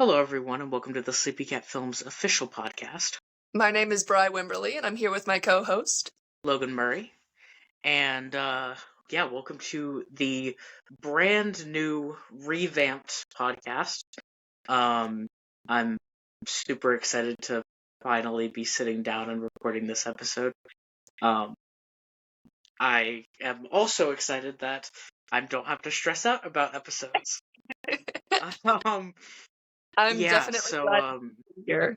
Hello, everyone, and welcome to the SleepyCatFilms Official Podcast. My name is BRY WIMBERLY, and I'm here with my co-host, Logan Murray. And, welcome to the brand new revamped podcast. I'm super excited to finally be sitting down and recording this episode. I am also excited that I don't have to stress out about episodes. I'm definitely glad to be here.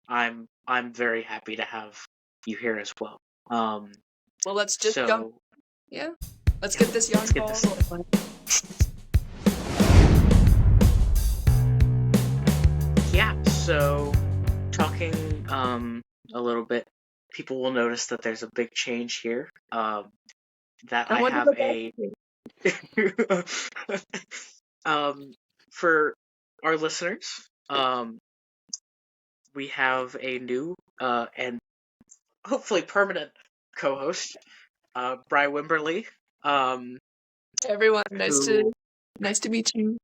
I'm very happy to have you here as well. Well, let's just jump. Yeah, let's get this young ball rolling. Yeah, so talking a little bit, people will notice that there's a big change here. That I have a for our listeners, we have a new and hopefully permanent co-host, BRY WIMBERLY. Everyone, nice to meet you.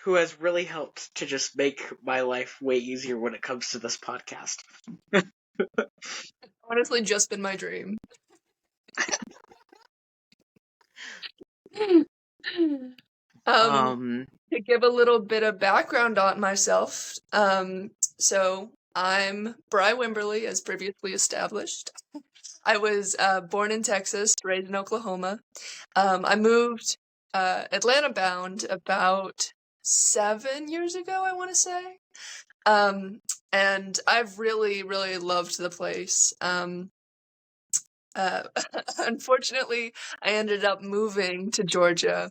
Who has really helped to just make my life way easier when it comes to this podcast. Honestly, just been my dream. To give a little bit of background on myself, so I'm BRY WIMBERLY, as previously established. I was born in Texas, raised in Oklahoma. I moved Atlanta bound about 7 years ago, I want to say. And I've really, really loved the place. Unfortunately, I ended up moving to Georgia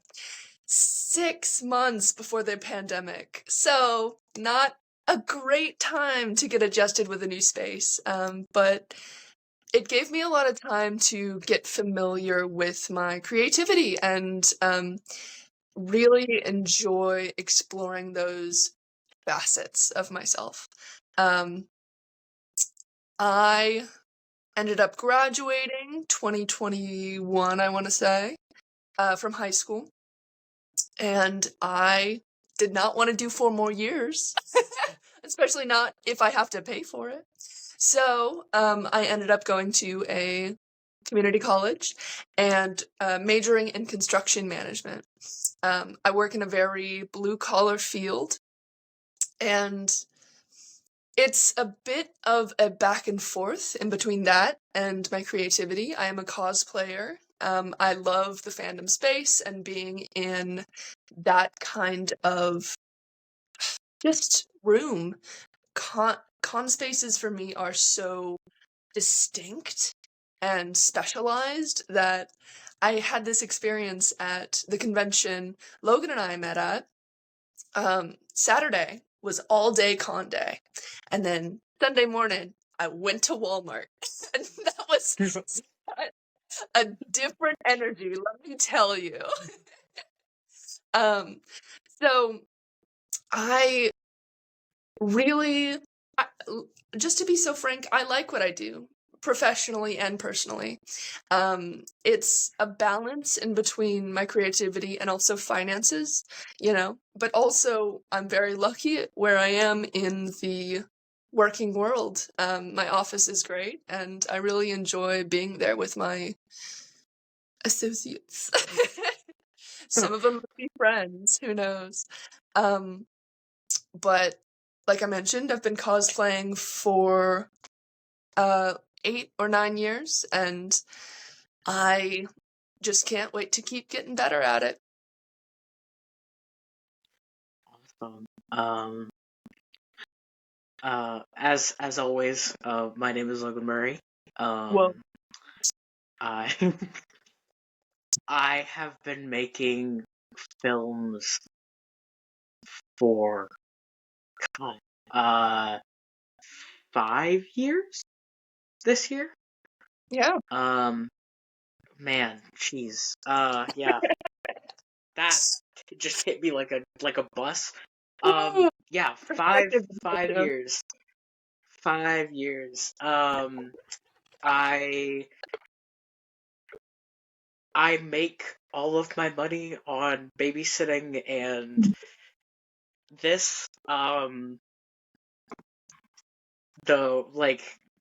6 months before the pandemic. So not a great time to get adjusted with a new space. But it gave me a lot of time to get familiar with my creativity and really enjoy exploring those facets of myself. I ended up graduating 2021, I want to say, from high school. And I did not want to do 4 more years, especially not if I have to pay for it. So I ended up going to a community college and majoring in construction management. I work in a very blue-collar field, and it's a bit of a back and forth in between that and my creativity. I am a cosplayer. I love the fandom space and being in that kind of just room. Con spaces for me are so distinct and specialized that I had this experience at the convention Logan and I met at. Saturday was all day con day, and then Sunday morning I went to Walmart, and that was a different energy, let me tell you. So I really, just to be so frank, I like what I do, professionally and personally. It's a balance in between my creativity and also finances, but also I'm very lucky where I am in the working world. My office is great, and I really enjoy being there with my associates. Some of them might be friends, who knows? But like I mentioned, I've been cosplaying for 8 or 9 years, and I just can't wait to keep getting better at it. Awesome. As always, my name is Logan Murray. Well, I have been making films for 5 years this year. Yeah. Man, jeez. Yeah. That just hit me like a bus. Yeah, 5 years. 5 years. I make all of my money on babysitting and this, the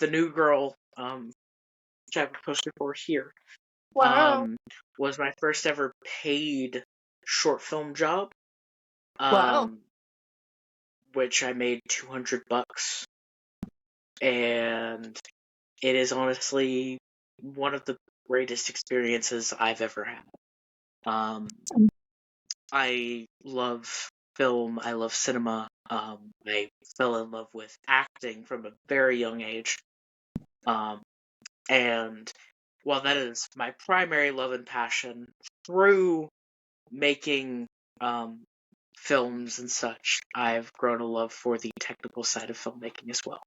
new girl, which I have a poster for here, Wow. was my first ever paid short film job, Wow. which I made $200, and it is honestly one of the greatest experiences I've ever had. I love film, I love cinema. I fell in love with acting from a very young age. And while that is my primary love and passion, through making films and such, I've grown a love for the technical side of filmmaking as well.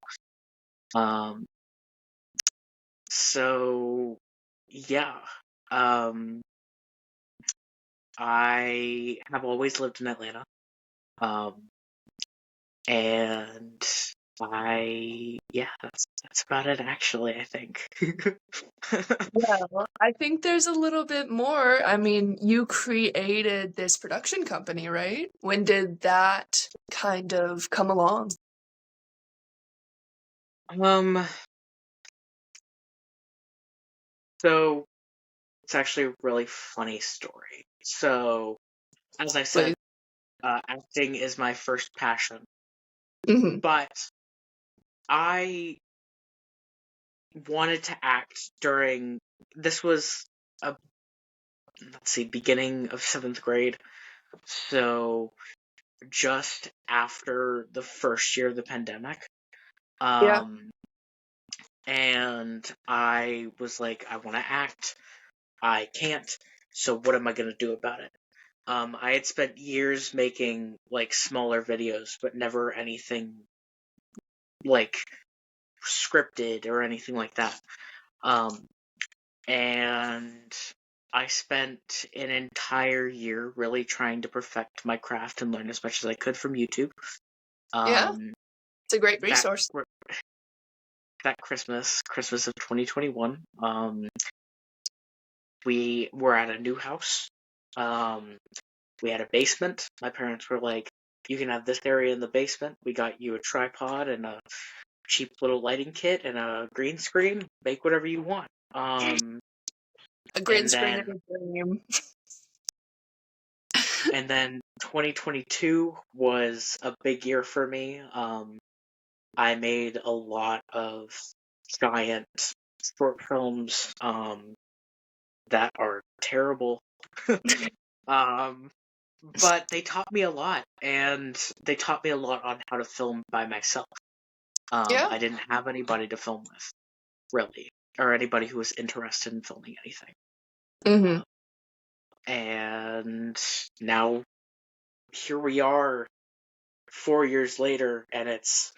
So yeah, I have always lived in Atlanta, and that's about it actually, I think. Well, I think there's a little bit more. I mean, you created this production company, right? When did that kind of come along? So it's actually a really funny story. So, as I said, Please. acting is my first passion, Mm-hmm. but I wanted to act during, this was a, beginning of 7th grade. So just after the first year of the pandemic. Yeah. And I was like, I want to act. I can't. So what am I going to do about it? I had spent years making like smaller videos, but never anything like scripted or anything like that. And I spent an entire year really trying to perfect my craft and learn as much as I could from YouTube. Yeah. It's a great That resource. Christmas of 2021, we were at a new house. We had a basement. My parents were like, you can have this area in the basement. We got you a tripod and a cheap little lighting kit and a green screen. Make whatever you want. A green And screen then is a dream. and then 2022 was a big year for me. I made a lot of giant short films that are terrible. But they taught me a lot, and they taught me a lot on how to film by myself. Yeah. I didn't have anybody to film with, really, or anybody who was interested in filming anything. Mm-hmm. And now, here we are, 4 years later, and it's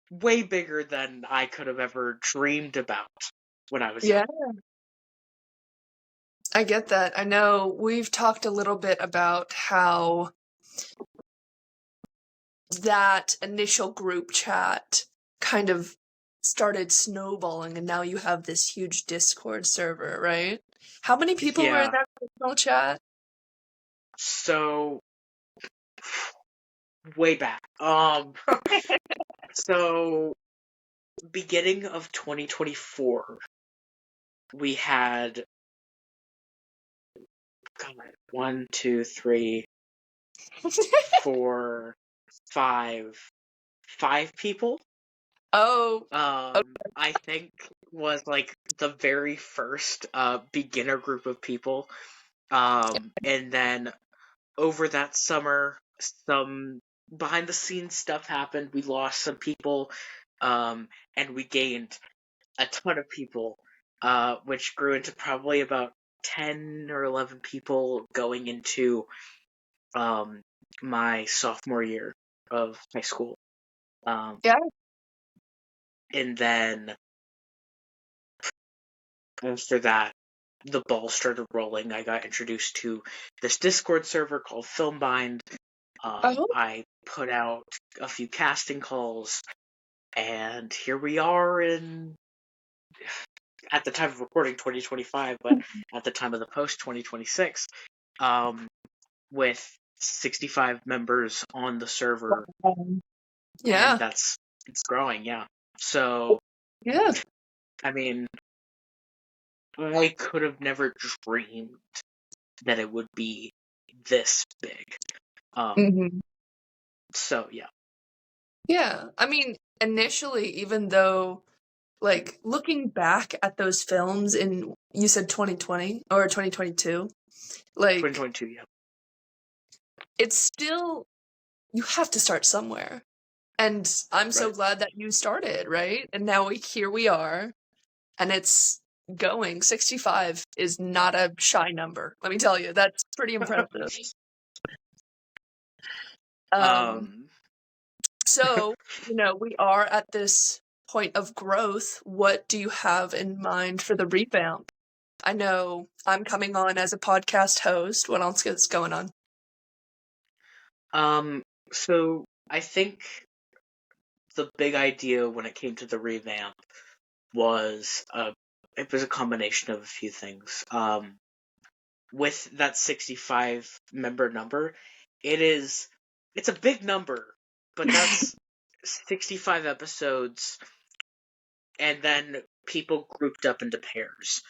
way bigger than I could have ever dreamed about when I was young. Yeah. I get that. I know we've talked a little bit about how that initial group chat kind of started snowballing, and now you have this huge Discord server, right? How many people were in Yeah. that original chat? So, way back. So beginning of 2024, we had God, 1, 2, 3, 4, 5 people. Oh, okay. I think was like the very first beginner group of people. And then over that summer, some behind the scenes stuff happened. We lost some people, and we gained a ton of people, which grew into probably about 10 or 11 people going into my sophomore year of high school. Yeah. And then after that, the ball started rolling. I got introduced to this Discord server called Filmbind. Oh, I put out a few casting calls, and here we are in, at the time of recording, 2025, but at the time of the post, 2026, with 65 members on the server, Yeah. and it's growing, yeah. So, Yeah. I mean, I could have never dreamed that it would be this big. Mm-hmm. So, yeah. Yeah. I mean, initially, even though, like, looking back at those films in, you said 2020 or 2022, like, 2022, yeah. it's still, you have to start somewhere. And I'm so Right. glad that you started, right? And now here we are, and it's going. 65 is not a shy number. Let me tell you, that's pretty impressive. Um, So, we are at this point of growth. What do you have in mind for the revamp? I know I'm coming on as a podcast host. What else is going on? so I think the big idea when it came to the revamp was it was a combination of a few things. With that 65 member number, it's a big number, but that's 65 episodes, and then people grouped up into pairs.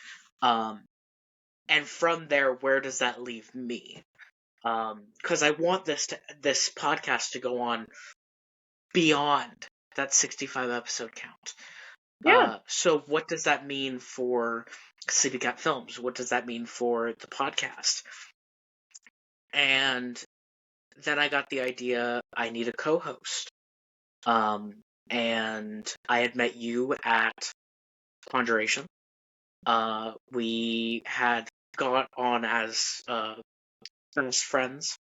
And from there, where does that leave me? Because I want this podcast to go on beyond that 65 episode count. Yeah. So what does that mean for Sleepy Cat Films? What does that mean for the podcast? And then I got the idea I need a co-host. And I had met you at Conjuration. We had got on as best friends.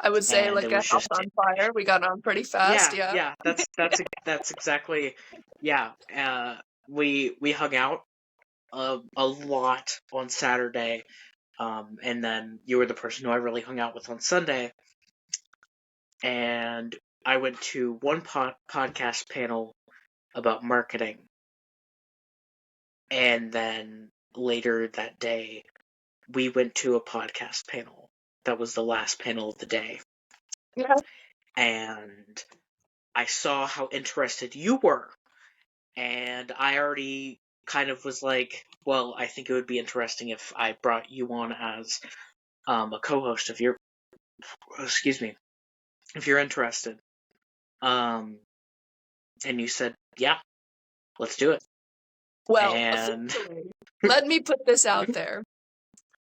I would say And like it a was house just on fire. We got on pretty fast, yeah. yeah. That's exactly, yeah. We hung out a lot on Saturday, and then you were the person who I really hung out with on Sunday. And I went to one podcast panel about marketing, and then later that day, we went to a podcast panel. That was the last panel of the day. Yeah. And I saw how interested you were, and I already kind of was like, well, I think it would be interesting if I brought you on as a co-host if you're interested. And you said, yeah, let's do it. Well, And officially, let me put this out there.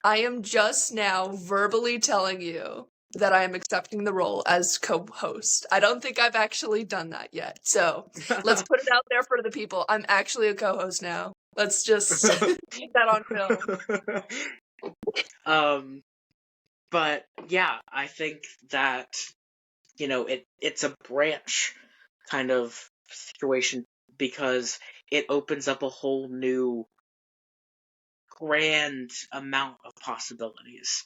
I am just now verbally telling you that I am accepting the role as co-host. I don't think I've actually done that yet. So let's put it out there for the people. I'm actually a co-host now. Let's just keep that on film. But yeah, I think that, it's a branch kind of situation because it opens up a whole new grand amount of possibilities.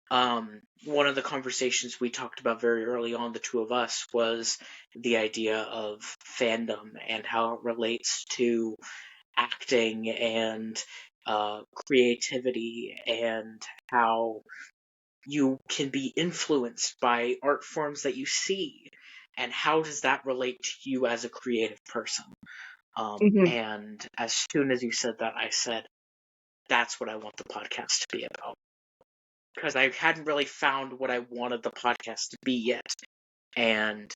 One of the conversations we talked about very early on, the two of us, was the idea of fandom and how it relates to acting and creativity, and how you can be influenced by art forms that you see, and how does that relate to you as a creative person. Mhm. And as soon as you said that, I said, that's what I want the podcast to be about. Because I hadn't really found what I wanted the podcast to be yet. And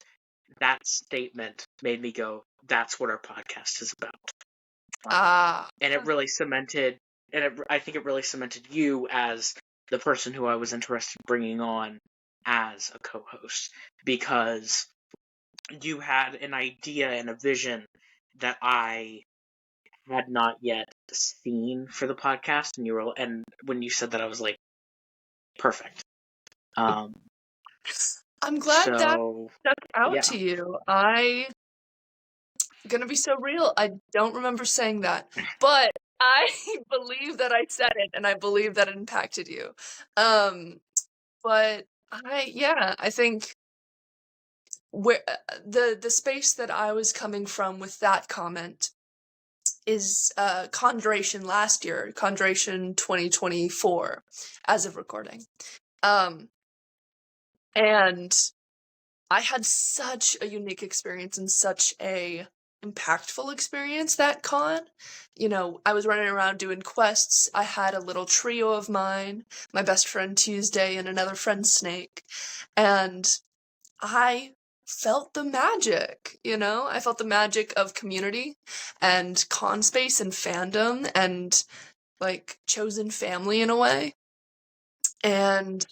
that statement made me go, that's what our podcast is about. And it really cemented, I think it really cemented you as the person who I was interested in bringing on as a co-host. Because you had an idea and a vision that I had not yet seen for the podcast, and when you said that, I was like, perfect. I'm glad that stuck out yeah. to you. I gonna be so real. I don't remember saying that, but I believe that I said it, and I believe that it impacted you. But I think where the space that I was coming from with that comment is Conjuration last year, Conjuration 2024, as of recording. And I had such a unique experience and such a impactful experience that con. You know, I was running around doing quests. I had a little trio of mine, my best friend Tuesday and another friend Snake. And I felt the magic, you know? I felt the magic of community and con space and fandom and like chosen family in a way. And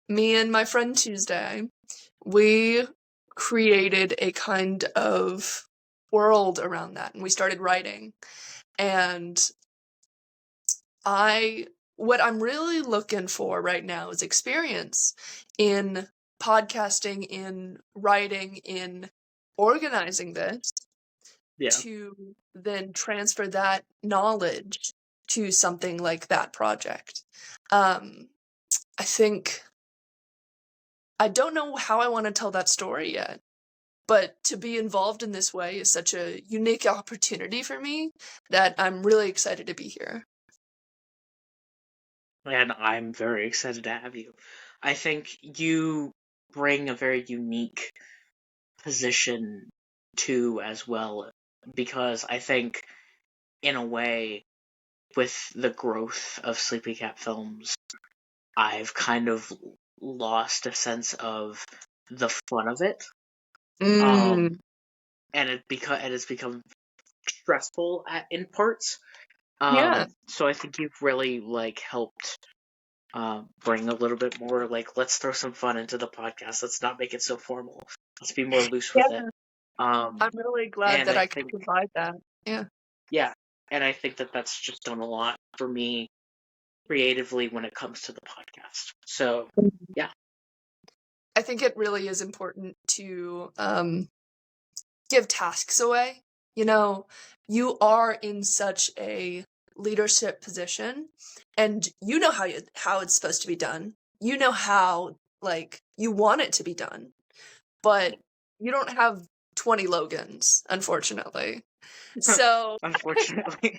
me and my friend Tuesday, we created a kind of world around that and we started writing. And what I'm really looking for right now is experience in podcasting, in writing, in organizing this to then transfer that knowledge to something like that project. I don't know how I want to tell that story yet, but to be involved in this way is such a unique opportunity for me that I'm really excited to be here. And I'm very excited to have you. I think you bring a very unique position too, as well, because I think, in a way, with the growth of Sleepy Cat Films, I've kind of lost a sense of the fun of it. And it's become stressful in parts. Yeah. So I think you've really helped bring a little bit more let's throw some fun into the podcast. Let's not make it so formal. Let's be more loose with it. I'm really glad that I could provide that. Yeah. Yeah, and I think that that's just done a lot for me creatively when it comes to the podcast. So yeah, I think it really is important to give tasks away. You know, you are in such a leadership position and you know how it's supposed to be done. You know how you want it to be done. But you don't have 20 Logans, unfortunately. So unfortunately.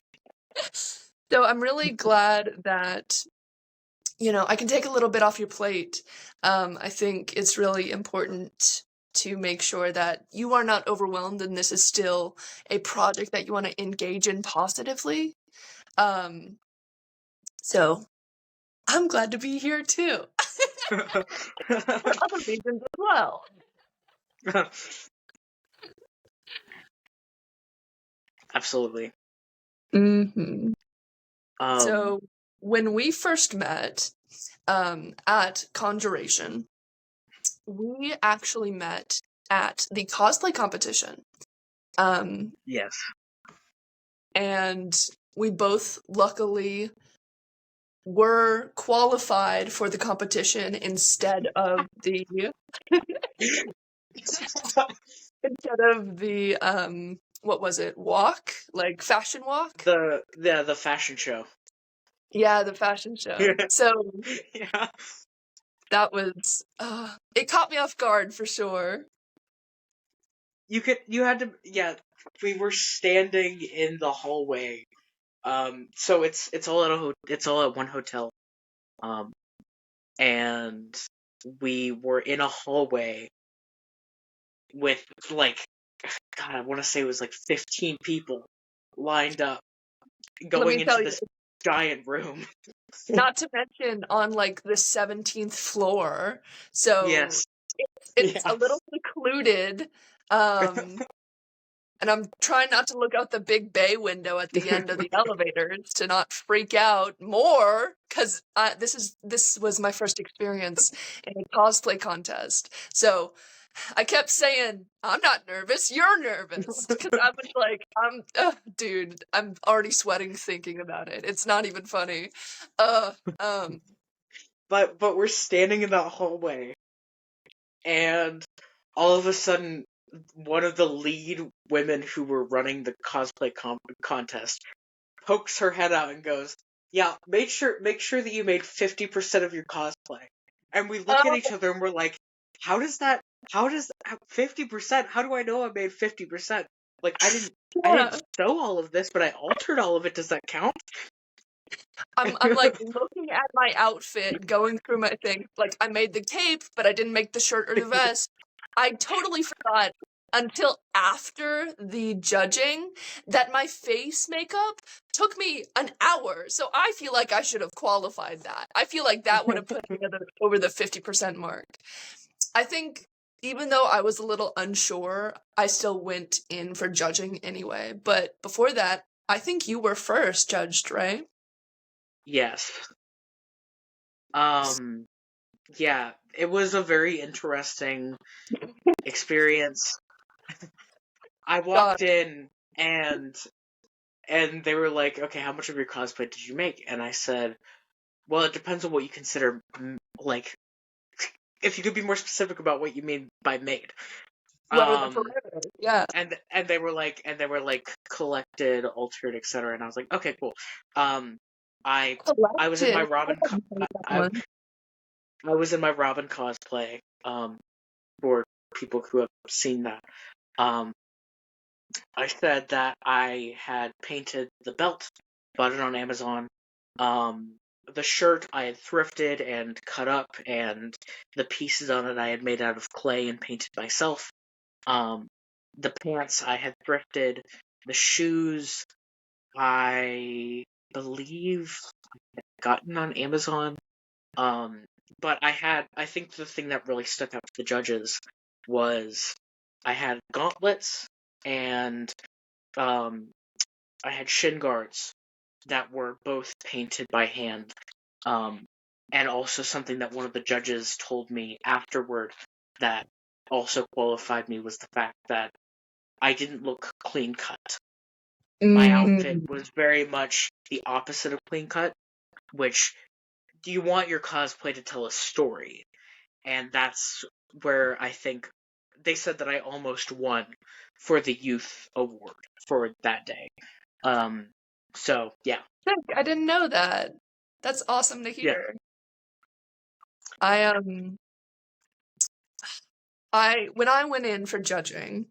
So I'm really glad that I can take a little bit off your plate. I think it's really important to make sure that you are not overwhelmed and this is still a project that you want to engage in positively. So I'm glad to be here too. For other reasons as well. Absolutely. Mm-hmm. So when we first met at Conjuration, we actually met at the cosplay competition. Yes. And we both luckily were qualified for the competition instead of the what was it? Walk? Like fashion walk? The fashion show. Yeah, the fashion show. So yeah. that was it caught me off guard for sure. You had to we were standing in the hallway. So it's all at one hotel. And we were in a hallway with God, I want to say it was 15 people lined up going into this giant room. Not to mention on the 17th floor. So yes. it's a little secluded. And I'm trying not to look out the big bay window at the end of the elevators to not freak out more, because this was my first experience in a cosplay contest. So I kept saying, I'm not nervous, you're nervous. Because I was dude, I'm already sweating thinking about it. It's not even funny. But we're standing in that hallway, and all of a sudden, one of the lead women who were running the cosplay contest pokes her head out and goes, "Yeah, make sure that you made 50% of your cosplay." And we look at each other and we're like, how does 50%? How do I know I made 50%? I didn't sew all of this, but I altered all of it. Does that count? I'm like looking at my outfit, going through my thing. Like I made the cape, but I didn't make the shirt or the vest. I totally forgot until after the judging that my face makeup took me an hour. So I feel like I should have qualified that. I feel like that would have put me over the 50% mark. I think even though I was a little unsure, I still went in for judging anyway. But before that, I think you were first judged, right? Yes. Yeah, it was a very interesting experience. I God. walked in and they were like, "Okay, how much of your cosplay did you make?" And I said, "Well, it depends on what you consider like if you could be more specific about what you mean by made." What are the Um parameters? Yeah. and they were like collected, altered, etc. And I was like, "Okay, cool." Um I was in my Collected. I, I was in my Robin cosplay. For people who have seen that. Um, I said that I had painted the belt, bought it on Amazon. The shirt I had thrifted and cut up, and the pieces on it I had made out of clay and painted myself. Um, the pants I had thrifted. The shoes I believe I had gotten on Amazon. Um, but I think the thing that really stuck out to the judges was I had gauntlets and um, I had shin guards that were both painted by hand. Um, and also something that one of the judges told me afterward that also qualified me was the fact that I didn't look clean cut. My outfit Mm, was very much the opposite of clean cut, which do you want your cosplay to tell a story? And that's where I think they said that I almost won for the youth award for that day. So yeah, sick. I didn't know that. That's awesome to yeah, hear. I when I went in for judging,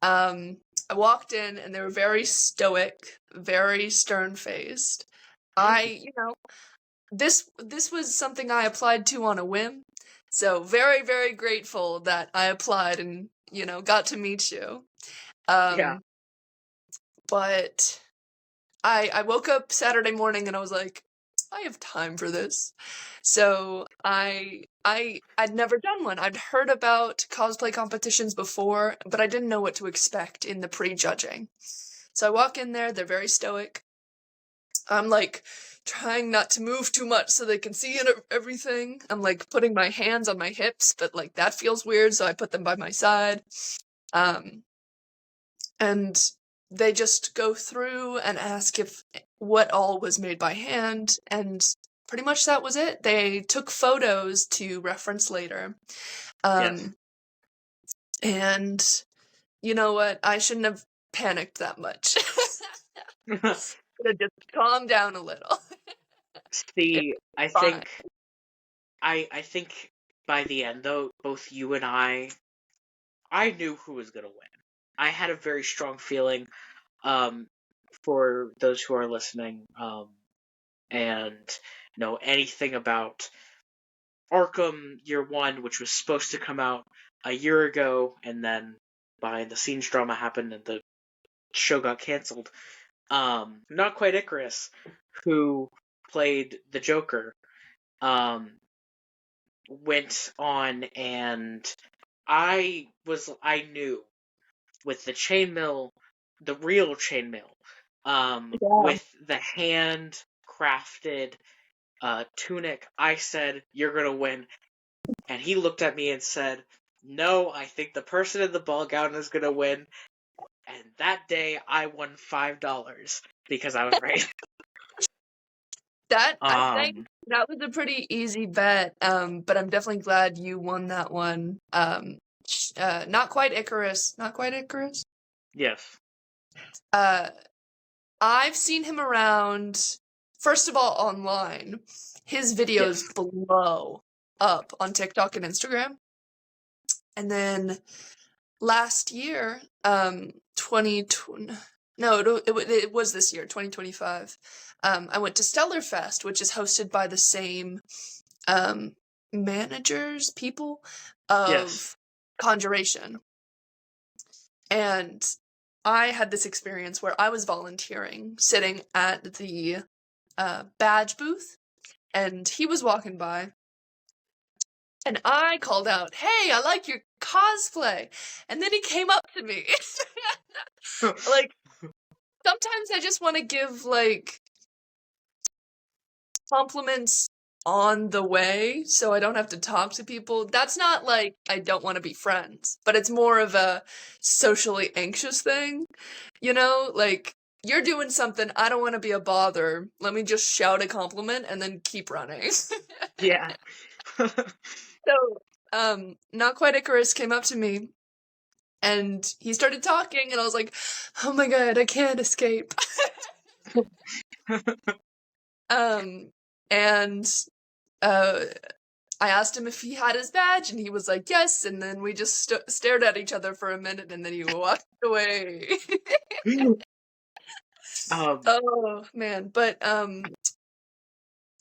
I walked in and they were very stoic, very stern-faced. This was something I applied to on a whim. So very, very grateful that I applied and, got to meet you. yeah, Um, but I woke up Saturday morning and I was like, I have time for this. So I'd never done one. I'd heard about cosplay competitions before, but I didn't know what to expect in the pre-judging. So I walk in there, they're very stoic. I'm like trying not to move too much so they can see everything. I'm like putting my hands on my hips, but like that feels weird, so I put them by my side. Um and they just go through and ask if what all was made by hand, and pretty much that was it. They took photos to reference later. yes. Um and you know what? I shouldn't have panicked that much. Should have just calmed down a little. It's See, fine. I think by the end though, both you and I knew who was gonna win. I had a very strong feeling. Um, for those who are listening, and know anything about Arkham Year One, which was supposed to come out a year ago, and then behind the scenes drama happened and the show got canceled. Not quite Icarus, who played the Joker, um, went on and I knew with the chainmail, the real chainmail, Yeah. with the hand crafted tunic, I said, "You're gonna win." And he looked at me and said, "No, I think the person in the ball gown is gonna win." And that day, I won $5 because I was right. That I think um, that was a pretty easy bet, but I'm definitely glad you won that one. Not quite Icarus. Not quite Icarus. yes, Uh, I've seen him around, first of all, online. His videos yes, blow up on TikTok and Instagram. And then last year, 2020, no, it was this year, 2025. I went to Stellarfest, which is hosted by the same people Yes. of Conjuration. And I had this experience where I was volunteering, sitting at the badge booth, and he was walking by, and I called out, "Hey, I like your cosplay," and then he came up to me. Like, sometimes I just want to give, like, compliments on the way so I don't have to talk to people. That's not like I don't want to be friends, but it's more of a socially anxious thing, you know? Like, you're doing something, I don't want to be a bother. Let me just shout a compliment and then keep running. Yeah. So, Not Quite Icarus came up to me and he started talking and I was like, oh my god, I can't escape. And I asked him if he had his badge, and he was like, yes, and then we just stared at each other for a minute, and then he walked away. Oh, man. But,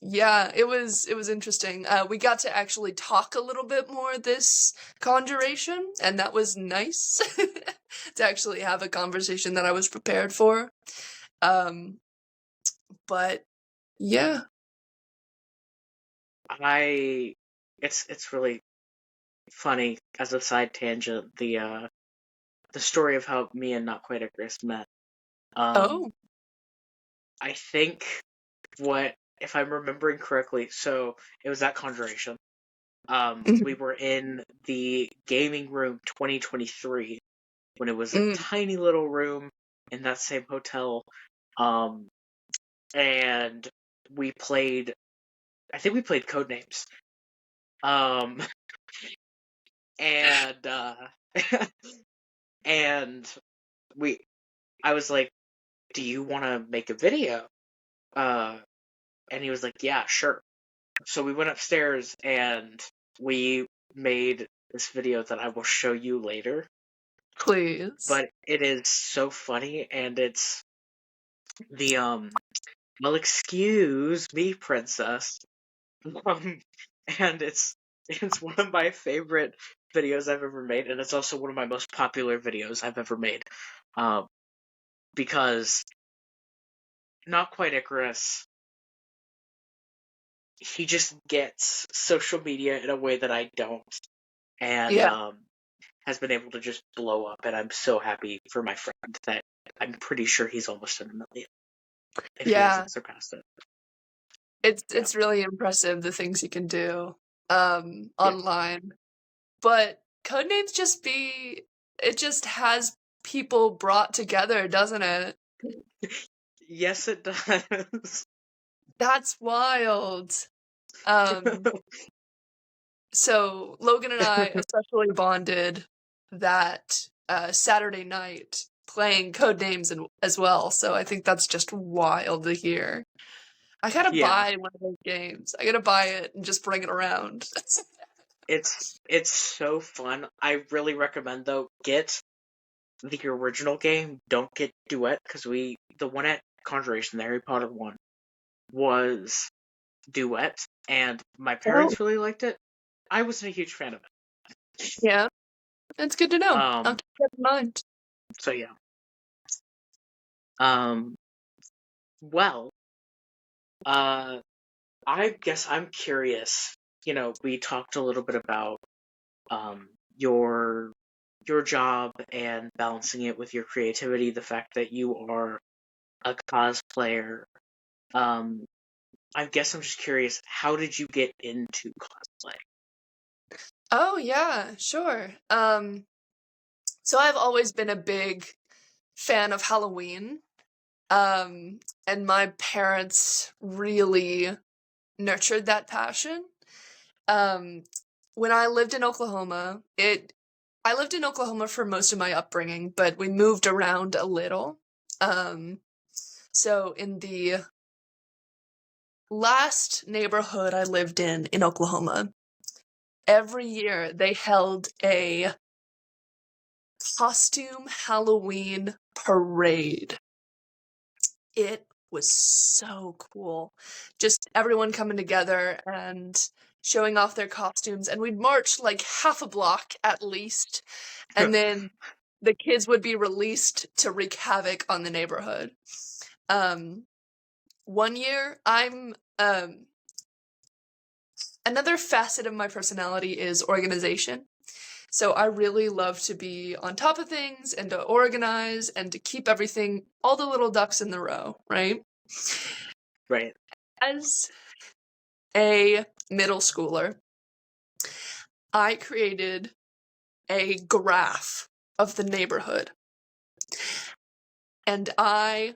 yeah, it was interesting. We got to actually talk a little bit more this Conjuration, and that was nice to actually have a conversation that I was prepared for. But, yeah. It's really funny as a side tangent, the story of how me and Not Quite Icarus met. Oh. I think if I'm remembering correctly, so it was at Conjuration. We were in the gaming room 2023 when it was a tiny little room in that same hotel. And I think we played Codenames. And and I was like, do you want to make a video? And he was like, yeah, sure. So we went upstairs and we made this video that I will show you later. Please. But it is so funny, and it's the well, excuse me, princess. And it's one of my favorite videos I've ever made, and it's also one of my most popular videos I've ever made. Because Not Quite Icarus, he just gets social media in a way that I don't, and has been able to just blow up, and I'm so happy for my friend that I'm pretty sure he's almost at 1 million. If he hasn't surpassed it. It's really impressive the things you can do online. But Codenames it just has people brought together, doesn't it? Yes, it does. That's wild. So Logan and I especially bonded that Saturday night playing Codenames as well. So I think that's just wild to hear. I gotta buy one of those games. I gotta buy it and just bring it around. It's so fun. I really recommend, though, get the original game. Don't get Duet, because the one at Conjuration, the Harry Potter one, was Duet, and my parents really liked it. I wasn't a huge fan of it. Yeah, that's good to know. I'll keep that in mind. So yeah. Well, I guess I'm curious. You know, we talked a little bit about your job and balancing it with your creativity, the fact that you are a cosplayer. I guess I'm just curious, how did you get into cosplay? Oh yeah, sure. So I've always been a big fan of Halloween. And my parents really nurtured that passion. When I lived in Oklahoma, I lived in Oklahoma for most of my upbringing, but we moved around a little. So in the last neighborhood I lived in Oklahoma, every year they held a costume Halloween parade. It was so cool. Just everyone coming together and showing off their costumes, and we'd march like half a block at least, and then the kids would be released to wreak havoc on the neighborhood. One year, another facet of my personality is organization. So I really love to be on top of things and to organize and to keep everything, all the little ducks in the row, right? Right. As a middle schooler, I created a graph of the neighborhood. And I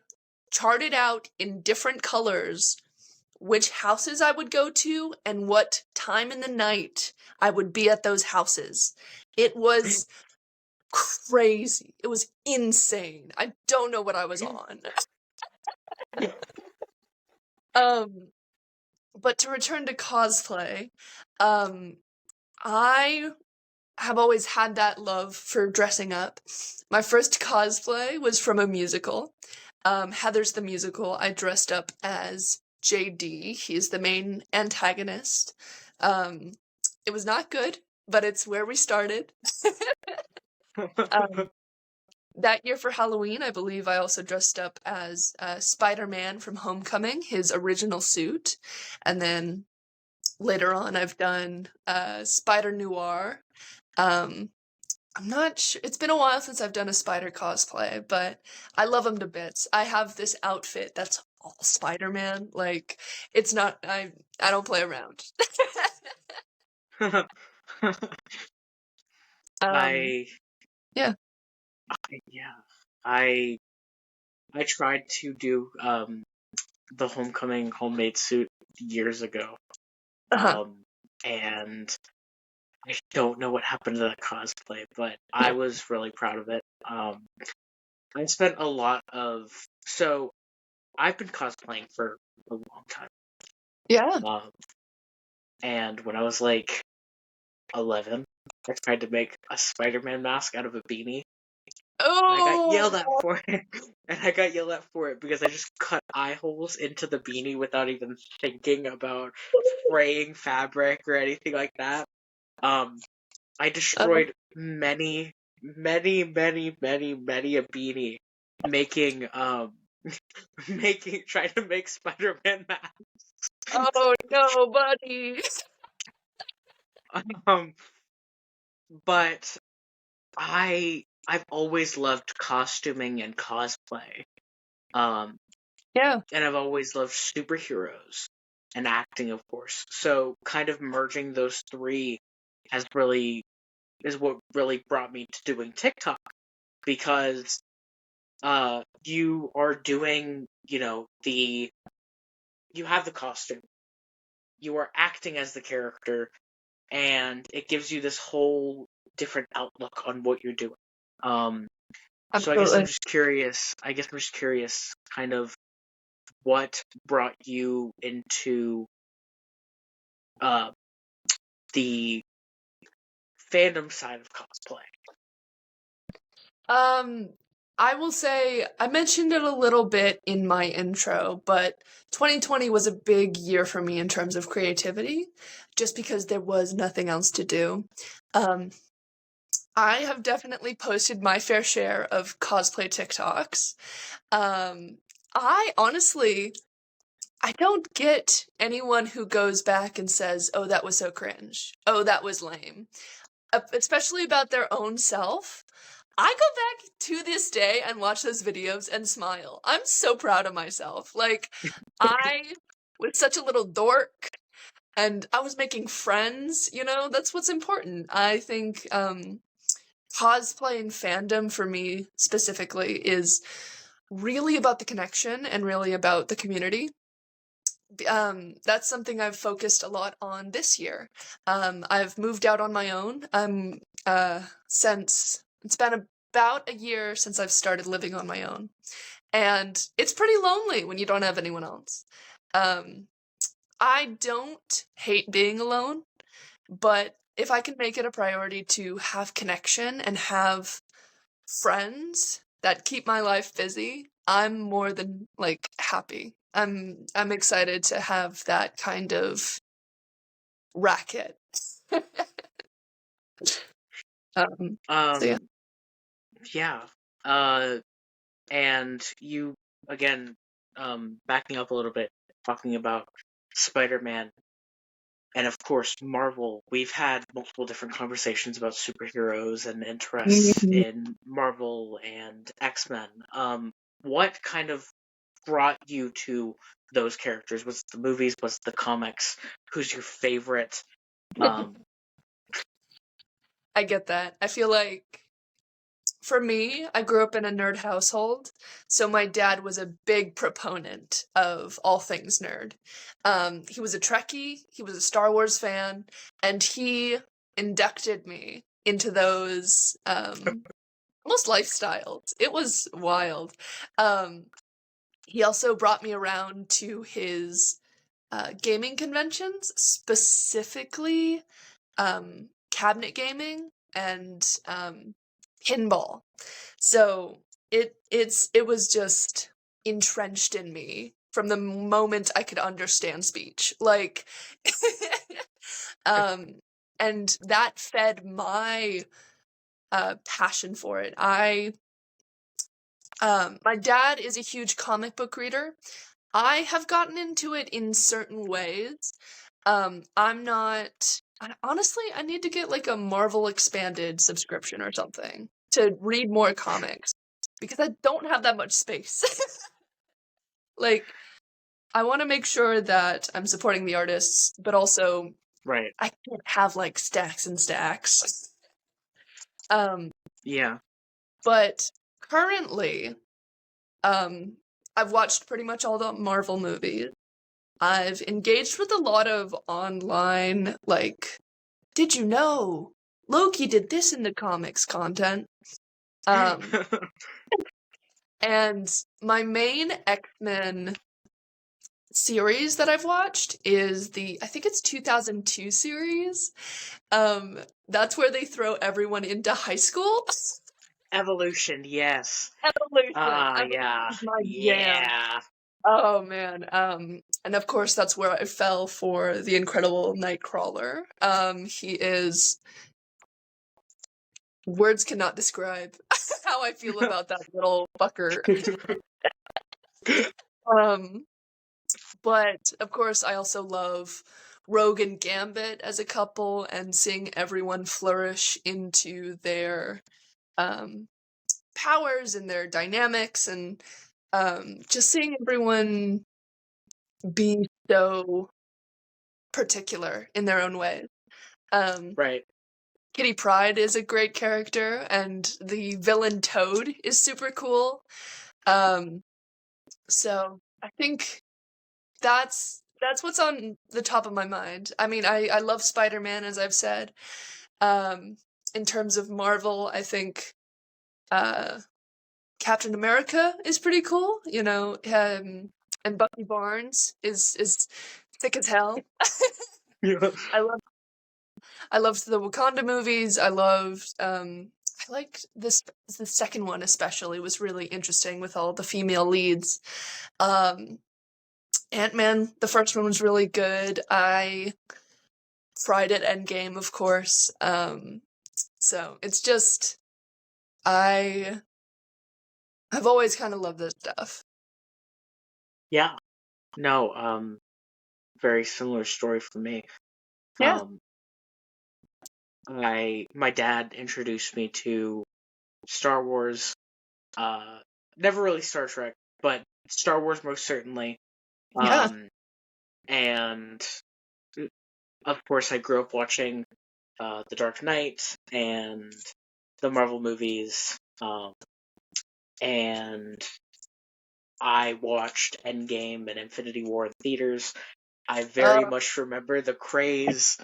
charted out in different colors which houses I would go to and what time in the night I would be at those houses. It was crazy. It was insane. I don't know what I was on. But to return to cosplay, I have always had that love for dressing up. My first cosplay was from a musical. Heather's the Musical. I dressed up as JD. He's the main antagonist. It was not good, but it's where we started. That year for Halloween, I believe I also dressed up as Spider-Man from Homecoming, his original suit. And then later on, I've done Spider Noir. I'm not sure. It's been a while since I've done a Spider cosplay, but I love him to bits. I have this outfit that's all Spider-Man. Like, it's not, I don't play around. Yeah. I tried to do the Homecoming homemade suit years ago. And I don't know what happened to that cosplay, but I was really proud of it. I spent a lot of... So, I've been cosplaying for a long time. Yeah. And when I was like 11, I tried to make a Spider-Man mask out of a beanie. Oh! And I got yelled at for it. And I got yelled at for it because I just cut eye holes into the beanie without even thinking about fraying fabric or anything like that. I destroyed many a beanie making trying to make Spider-Man masks. Oh no, buddy. But I've always loved costuming and cosplay. Yeah. And I've always loved superheroes and acting, of course. So kind of merging those three is what really brought me to doing TikTok, because you are doing, you have the costume, you are acting as the character, and it gives you this whole different outlook on what you're doing. So I guess I'm just curious. Kind of what brought you into the fandom side of cosplay. I will say, I mentioned it a little bit in my intro, but 2020 was a big year for me in terms of creativity, just because there was nothing else to do. I have definitely posted my fair share of cosplay TikToks. I don't get anyone who goes back and says, oh, that was so cringe. Oh, that was lame. Especially about their own self. I go back to this day and watch those videos and smile. I'm so proud of myself. Like, I was such a little dork, and I was making friends, that's what's important. I think cosplay and fandom for me specifically is really about the connection and really about the community. That's something I've focused a lot on this year. I've moved out on my own. Since it's been about a year since I've started living on my own, and it's pretty lonely when you don't have anyone else. I don't hate being alone, but if I can make it a priority to have connection and have friends that keep my life busy, I'm more than happy. I'm excited to have that kind of racket. So yeah. Yeah. And you, again, backing up a little bit, talking about Spider-Man, and of course Marvel. We've had multiple different conversations about superheroes and interests Mhm. in Marvel and X-Men. What kind of brought you to those characters? Was it the movies? Was it the comics? Who's your favorite? Um, I get that. I feel like for me, I grew up in a nerd household, so my dad was a big proponent of all things nerd. He was a Trekkie, he was a Star Wars fan, and he inducted me into those almost lifestyles. It was wild. He also brought me around to his gaming conventions, specifically cabinet gaming and pinball. So it was just entrenched in me from the moment I could understand speech. Like um and that fed my passion for it. My dad is a huge comic book reader. I have gotten into it in certain ways. I'm not. Honestly, I need to get like a Marvel Expanded subscription or something to read more comics because I don't have that much space. Like, I want to make sure that I'm supporting the artists, but also right. I can't have like stacks and stacks. Um, Yeah. but currently, um, I've watched pretty much all the Marvel movies. I've engaged with a lot of online, like, did you know Loki did this in the comics content? Um, and my main X-Men series that I've watched is I think it's 2002 series. That's where they throw everyone into high school. Evolution, yes. Evolution. Yeah. Evolution's my jam. Yeah. Oh man. And of course that's where I fell for the incredible Nightcrawler. He is words cannot describe how I feel about that little fucker. Um, but of course I also love Rogue and Gambit as a couple and seeing everyone flourish into their powers and their dynamics and just seeing everyone be so particular in their own way. Right. Kitty Pryde is a great character, and the villain Toad is super cool. So I think that's what's on the top of my mind. I mean, I love Spider-Man, as I've said. In terms of Marvel, I think Captain America is pretty cool, you know, and Bucky Barnes is thick as hell. Yeah. I loved the Wakanda movies. I liked this the second one especially was really interesting with all the female leads. Ant-Man, the first one was really good. I cried at Endgame, of course. So it's just I have always kind of loved this stuff. Yeah. No, very similar story for me. Yeah. My dad introduced me to Star Wars, never really Star Trek, but Star Wars most certainly. Yeah. And of course I grew up watching The Dark Knight and the Marvel movies. And I watched Endgame and Infinity War in theaters. I very much remember the craze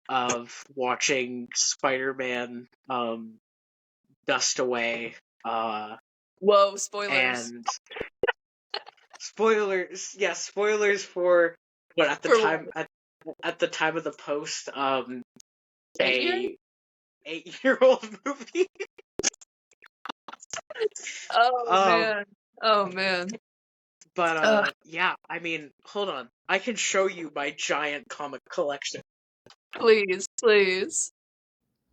of watching Spider-Man dust away. Whoa, spoilers. And spoilers, yes, spoilers for what at the For time what? at the time of the post, 8 years? a 8-year-old movie. Oh Um, man. Oh man. But yeah, I mean, hold on. I can show you my giant comic collection. Please, please.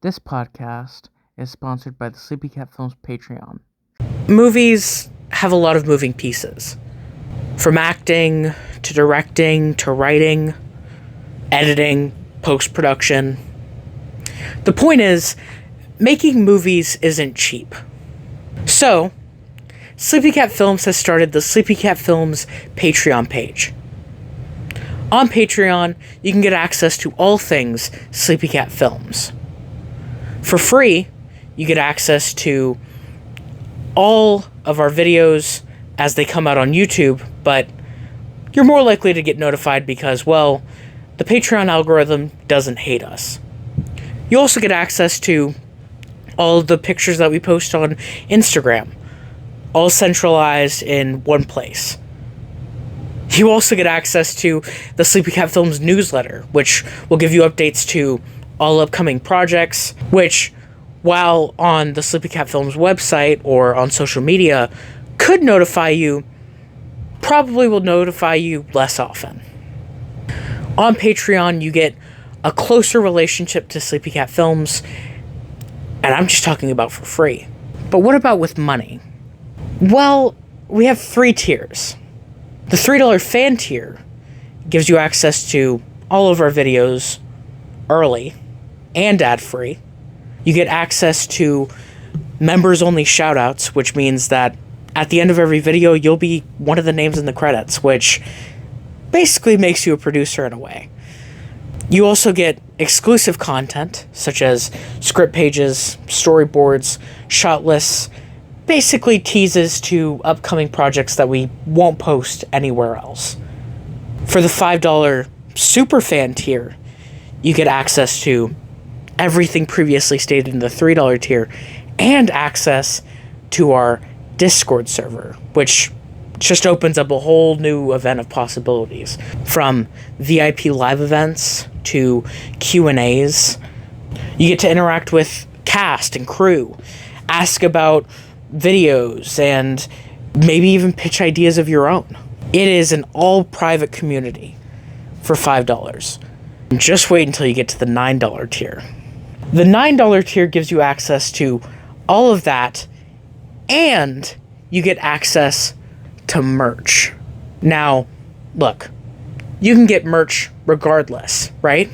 This podcast is sponsored by the Sleepy Cat Films Patreon. Movies have a lot of moving pieces. From acting, to directing, to writing, editing, post-production. The point is, making movies isn't cheap. So, Sleepy Cat Films has started the Sleepy Cat Films Patreon page. On Patreon, you can get access to all things Sleepy Cat Films. For free, you get access to all of our videos as they come out on YouTube, but you're more likely to get notified because, well, the Patreon algorithm doesn't hate us. You also get access to all of the pictures that we post on Instagram, all centralized in one place. You also get access to the Sleepy Cat Films newsletter, which will give you updates to all upcoming projects, which, while on the Sleepy Cat Films website or on social media, could notify you, probably will notify you less often. On Patreon, you get a closer relationship to Sleepy Cat Films, and I'm just talking about for free. But what about with money? Well, we have 3 tiers. The $3 fan tier gives you access to all of our videos early and ad-free. You get access to members-only shoutouts, which means that at the end of every video, you'll be one of the names in the credits, which basically makes you a producer in a way. You also get exclusive content, such as script pages, storyboards, shot lists, basically teases to upcoming projects that we won't post anywhere else. For the $5 superfan tier, you get access to everything previously stated in the $3 tier and access to our Discord server, which just opens up a whole new event of possibilities. From VIP live events to Q&As. You get to interact with cast and crew, ask about videos, and maybe even pitch ideas of your own. It is an all-private community for $5. And just wait until you get to the $9 tier. The $9 tier gives you access to all of that, and you get access to merch. Now, look, you can get merch regardless, right?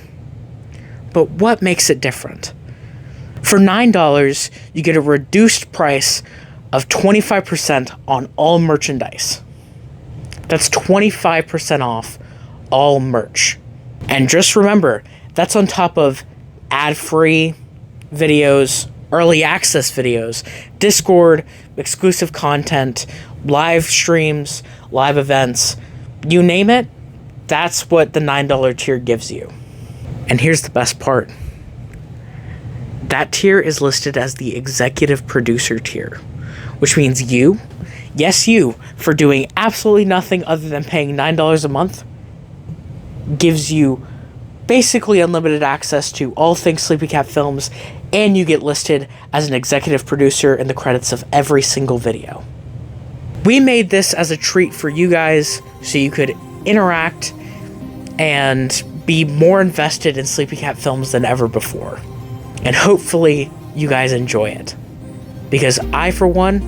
But what makes it different? For $9, you get a reduced price of 25% on all merchandise. That's 25% off all merch. And just remember, that's on top of ad-free videos, early access videos, Discord, exclusive content, live streams, live events, you name it, that's what the $9 tier gives you. And here's the best part. That tier is listed as the executive producer tier, which means you, yes you, for doing absolutely nothing other than paying $9 a month, gives you basically unlimited access to all things Sleepy Cat Films, and you get listed as an executive producer in the credits of every single video. We made this as a treat for you guys so you could interact and be more invested in Sleepy Cat Films than ever before. And hopefully you guys enjoy it. Because I, for one,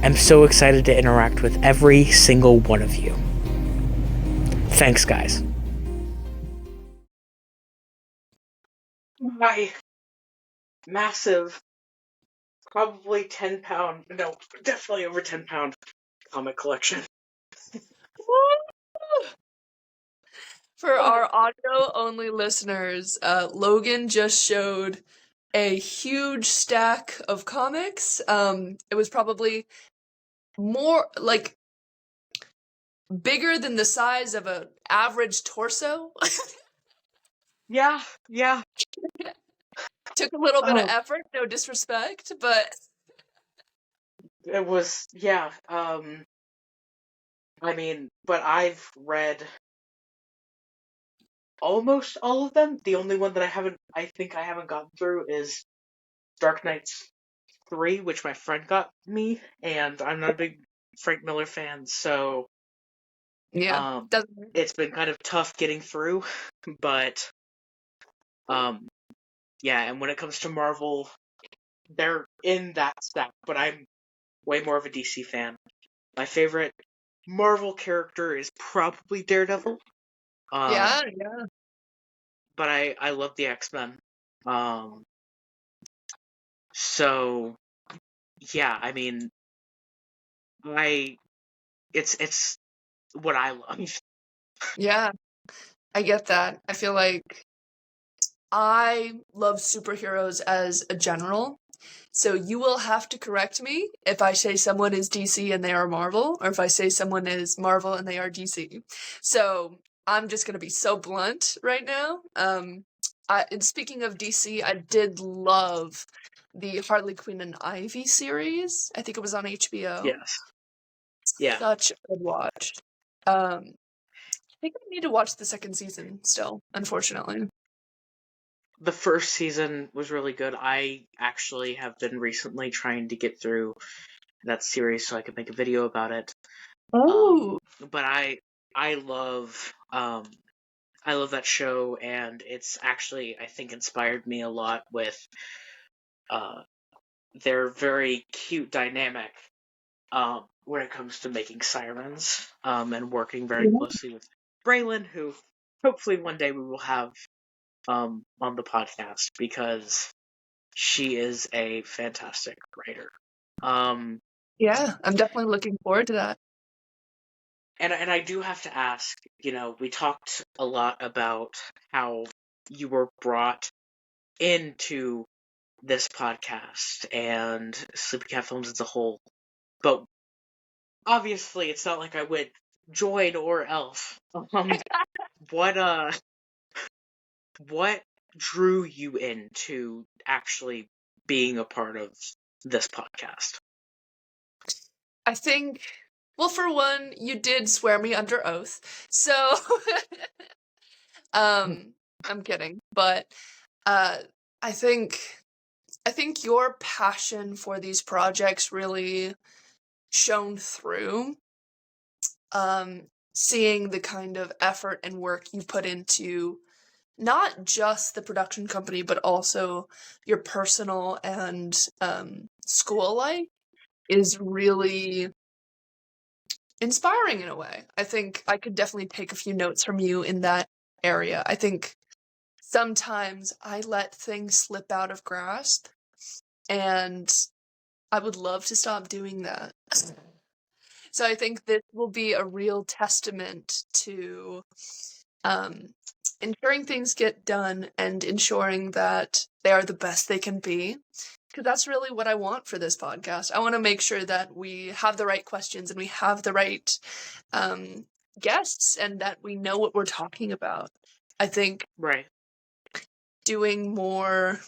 am so excited to interact with every single one of you. Thanks, guys. My massive, probably 10-pound, no, definitely over 10-pound comic collection. For our audio-only listeners, Logan just showed a huge stack of comics. It was probably more, like, bigger than the size of an average torso. Yeah. Took a little bit of effort, no disrespect, but... It was, yeah, I mean, but I've read almost all of them. The only one that I think I haven't gotten through is Dark Knights 3, which my friend got me, and I'm not a big Frank Miller fan, so Yeah. Doesn't hurt. It's been kind of tough getting through, but yeah, and when it comes to Marvel, they're in that stack, but I'm way more of a DC fan. My favorite Marvel character is probably Daredevil. Yeah. But I love the X-Men. So yeah, I mean, it's what I love. Yeah. I get that. I feel like I love superheroes as a general. So you will have to correct me if I say someone is DC and they are Marvel, or if I say someone is Marvel and they are DC. So I'm just gonna be so blunt right now. And speaking of DC, I did love the Harley Quinn and Ivy series. I think it was on HBO. Yes. Yeah. Such a good watch. I think I need to watch the second season still, unfortunately. The first season was really good. I actually have been recently trying to get through that series so I could make a video about it. Oh. But I love that show, and it's actually, I think, inspired me a lot with their very cute dynamic when it comes to making sirens, and working very closely with Braylon, who hopefully one day we will have on the podcast, because she is a fantastic writer. Yeah, I'm definitely looking forward to that. And I do have to ask, we talked a lot about how you were brought into this podcast and Sleepy Cat Films as a whole, but obviously it's not like I would join or else. What drew you into actually being a part of this podcast? I think, well, for one, you did swear me under oath, so I'm kidding, but I think your passion for these projects really shone through. Seeing the kind of effort and work you put into not just the production company, but also your personal and school life is really inspiring in a way. I think I could definitely take a few notes from you in that area. I think sometimes I let things slip out of grasp, and I would love to stop doing that. So I think this will be a real testament to ensuring things get done and ensuring that they are the best they can be. Because that's really what I want for this podcast. I want to make sure that we have the right questions and we have the right guests, and that we know what we're talking about. I think Right. doing more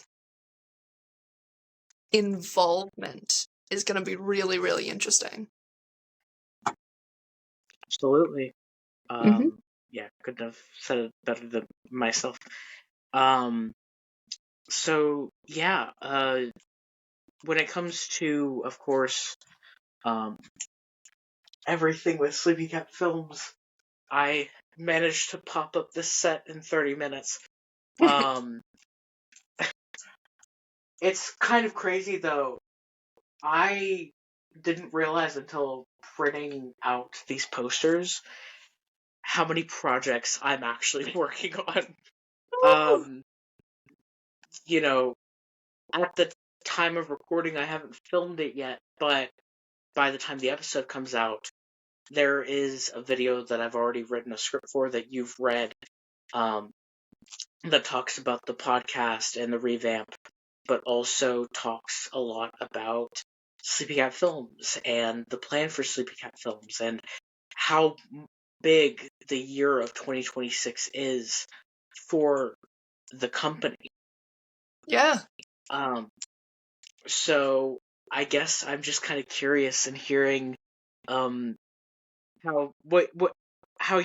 involvement is going to be really, really interesting. Absolutely. Mhm. Yeah, couldn't have said it better than myself. So yeah, when it comes to, of course, everything with Sleepy Cat Films, I managed to pop up this set in 30 minutes. It's kind of crazy though. I didn't realize until printing out these posters how many projects I'm actually working on. You know, at the time of recording, I haven't filmed it yet, but by the time the episode comes out, there is a video that I've already written a script for that you've read, that talks about the podcast and the revamp, but also talks a lot about Sleepy Cat Films and the plan for Sleepy Cat Films and how big the year of 2026 is for the company. Yeah. So I guess I'm just kind of curious in hearing how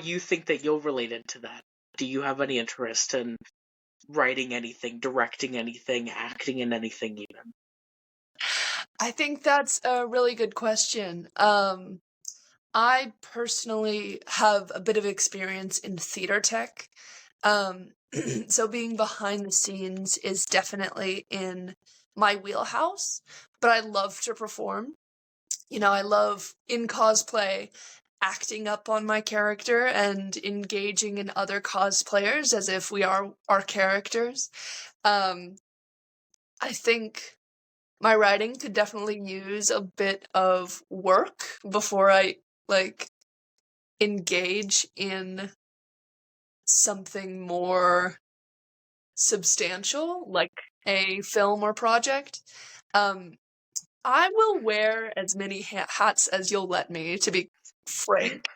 you think that you'll relate into that. Do you have any interest in writing anything, directing anything, acting in anything even? I think that's a really good question. I personally have a bit of experience in theater tech. So being behind the scenes is definitely in my wheelhouse, but I love to perform. I love in cosplay acting up on my character and engaging in other cosplayers as if we are our characters. Um, I think my writing could definitely use a bit of work before I engage in something more substantial, like a film or project. I will wear as many hats as you'll let me, to be frank.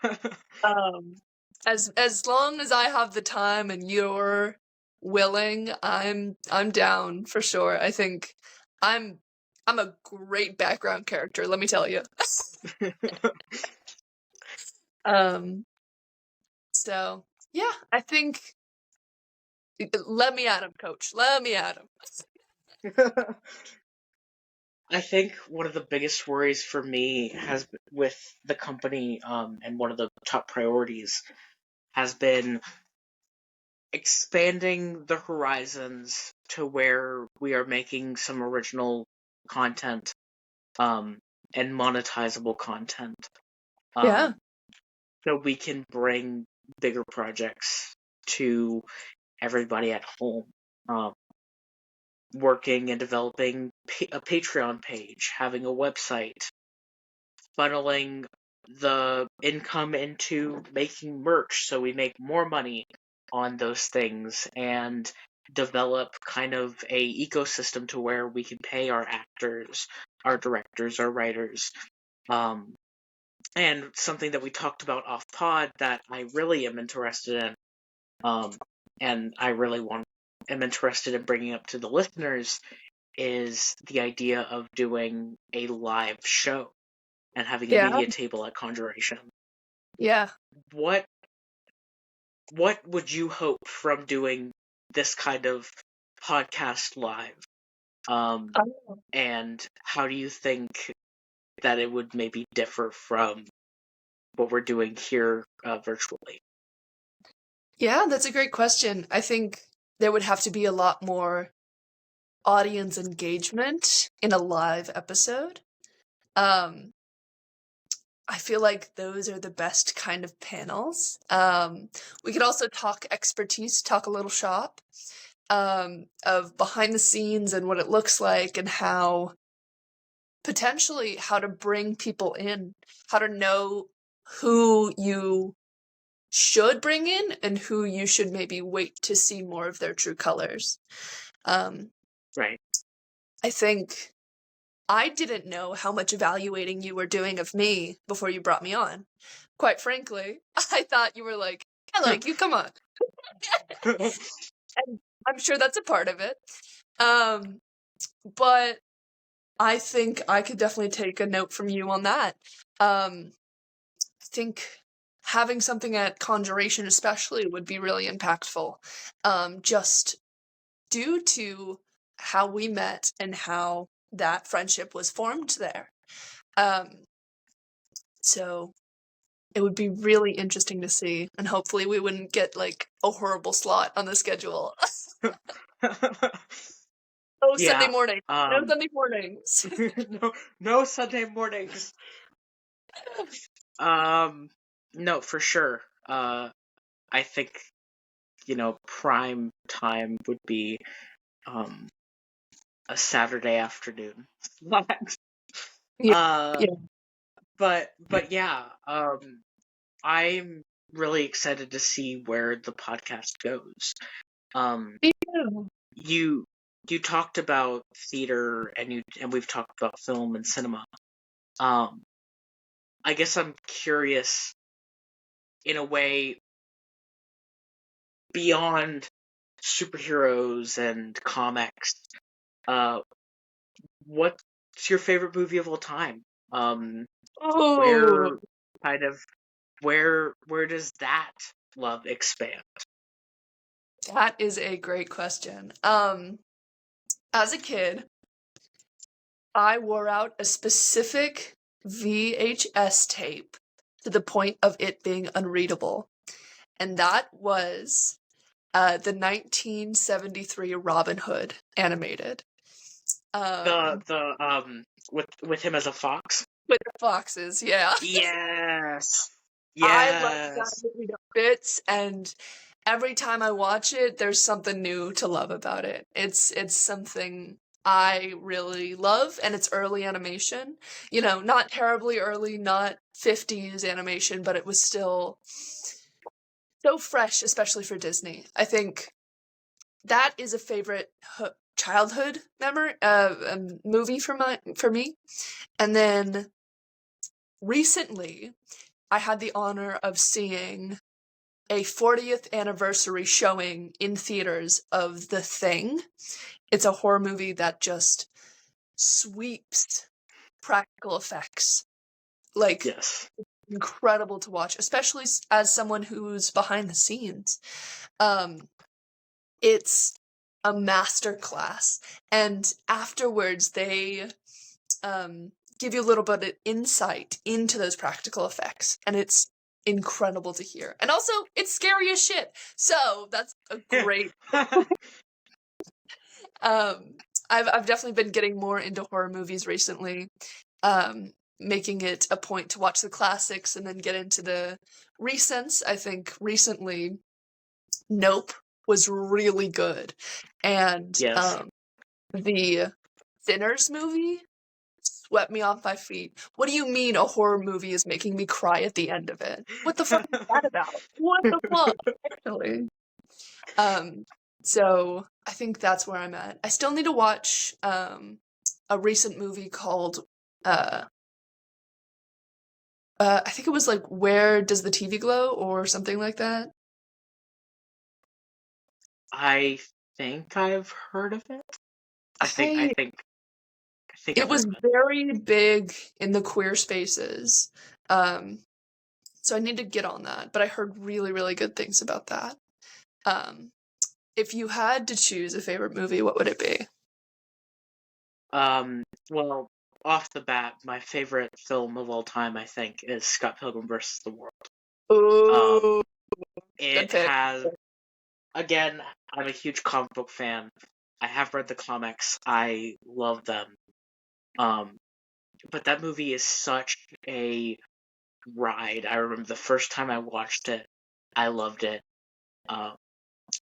As long as I have the time and you're willing, I'm down for sure. I think I'm a great background character, let me tell you. So yeah, I think let me at him, coach. Let me at him. I think one of the biggest worries for me has with the company, and one of the top priorities has been expanding the horizons to where we are making some original content, and monetizable content. Yeah. So we can bring bigger projects to everybody at home. Working and developing a Patreon page, having a website, funneling the income into making merch so we make more money on those things, and develop kind of a ecosystem to where we can pay our actors, our directors, our writers. And something that we talked about off pod that I really am interested in, and I really am interested in bringing up to the listeners, is the idea of doing a live show and having a Yeah. media table at Conjuration. Yeah. What would you hope from doing this kind of podcast live? And how do you think that it would maybe differ from what we're doing here virtually? Yeah, that's a great question. I think there would have to be a lot more audience engagement in a live episode. I feel like those are the best kind of panels. We could also talk expertise, talk a little shop, of behind the scenes and what it looks like, and how potentially how to bring people in, how to know who you should bring in and who you should maybe wait to see more of their true colors. Right. I think I didn't know how much evaluating you were doing of me before you brought me on. Quite frankly, I thought you were like, I like you, come on. And I'm sure that's a part of it. But I think I could definitely take a note from you on that. I think having something at Conjuration especially would be really impactful. Just due to how we met and how that friendship was formed there. So it would be really interesting to see, and hopefully we wouldn't get like a horrible slot on the schedule. Oh, Yeah, Sunday morning. No Sunday mornings. no Sunday mornings. No, for sure. I think, prime time would be a Saturday afternoon. Yeah. But yeah, I'm really excited to see where the podcast goes. You talked about theater, and we've talked about film and cinema. I guess I'm curious, in a way, beyond superheroes and comics. What's your favorite movie of all time? Where kind of where does that love expand? That is a great question. As a kid, I wore out a specific VHS tape to the point of it being unreadable. And that was the 1973 Robin Hood animated. With him as a fox. With the foxes, yeah. Yes. I love that Yes. movie to bits, and every time I watch it, there's something new to love about it. It's something I really love, and it's early animation. You know, not terribly early, not 50s animation, but it was still so fresh, especially for Disney. I think that is a favorite childhood memory movie for me. And then recently, I had the honor of seeing a 40th anniversary showing in theaters of The Thing. It's a horror movie that just sweeps practical effects. Like, Yes. incredible to watch, especially as someone who's behind the scenes. It's a masterclass, and afterwards they give you a little bit of insight into those practical effects, and it's incredible to hear. And also, it's scary as shit. So that's a great. I've definitely been getting more into horror movies recently, making it a point to watch the classics and then get into the recents. I think recently, Nope was really good, and Yes. the Sinners movie swept me off my feet. What do you mean a horror movie is making me cry at the end of it? What the fuck is that about? What the fuck? Actually. So I think that's where I'm at. I still need to watch a recent movie called I think it was like Where Does the TV Glow or something like that. I think I've heard of it. I think It I've heard was of it. very big in the queer spaces. So I need to get on that, but I heard really, really good things about that. If you had to choose a favorite movie, what would it be? Well, off the bat, my favorite film of all time, I think, is Scott Pilgrim vs. the World. Oh, good It pick. has, again, I'm a huge comic book fan. I have read the comics. I love them. But that movie is such a ride. I remember the first time I watched it, I loved it.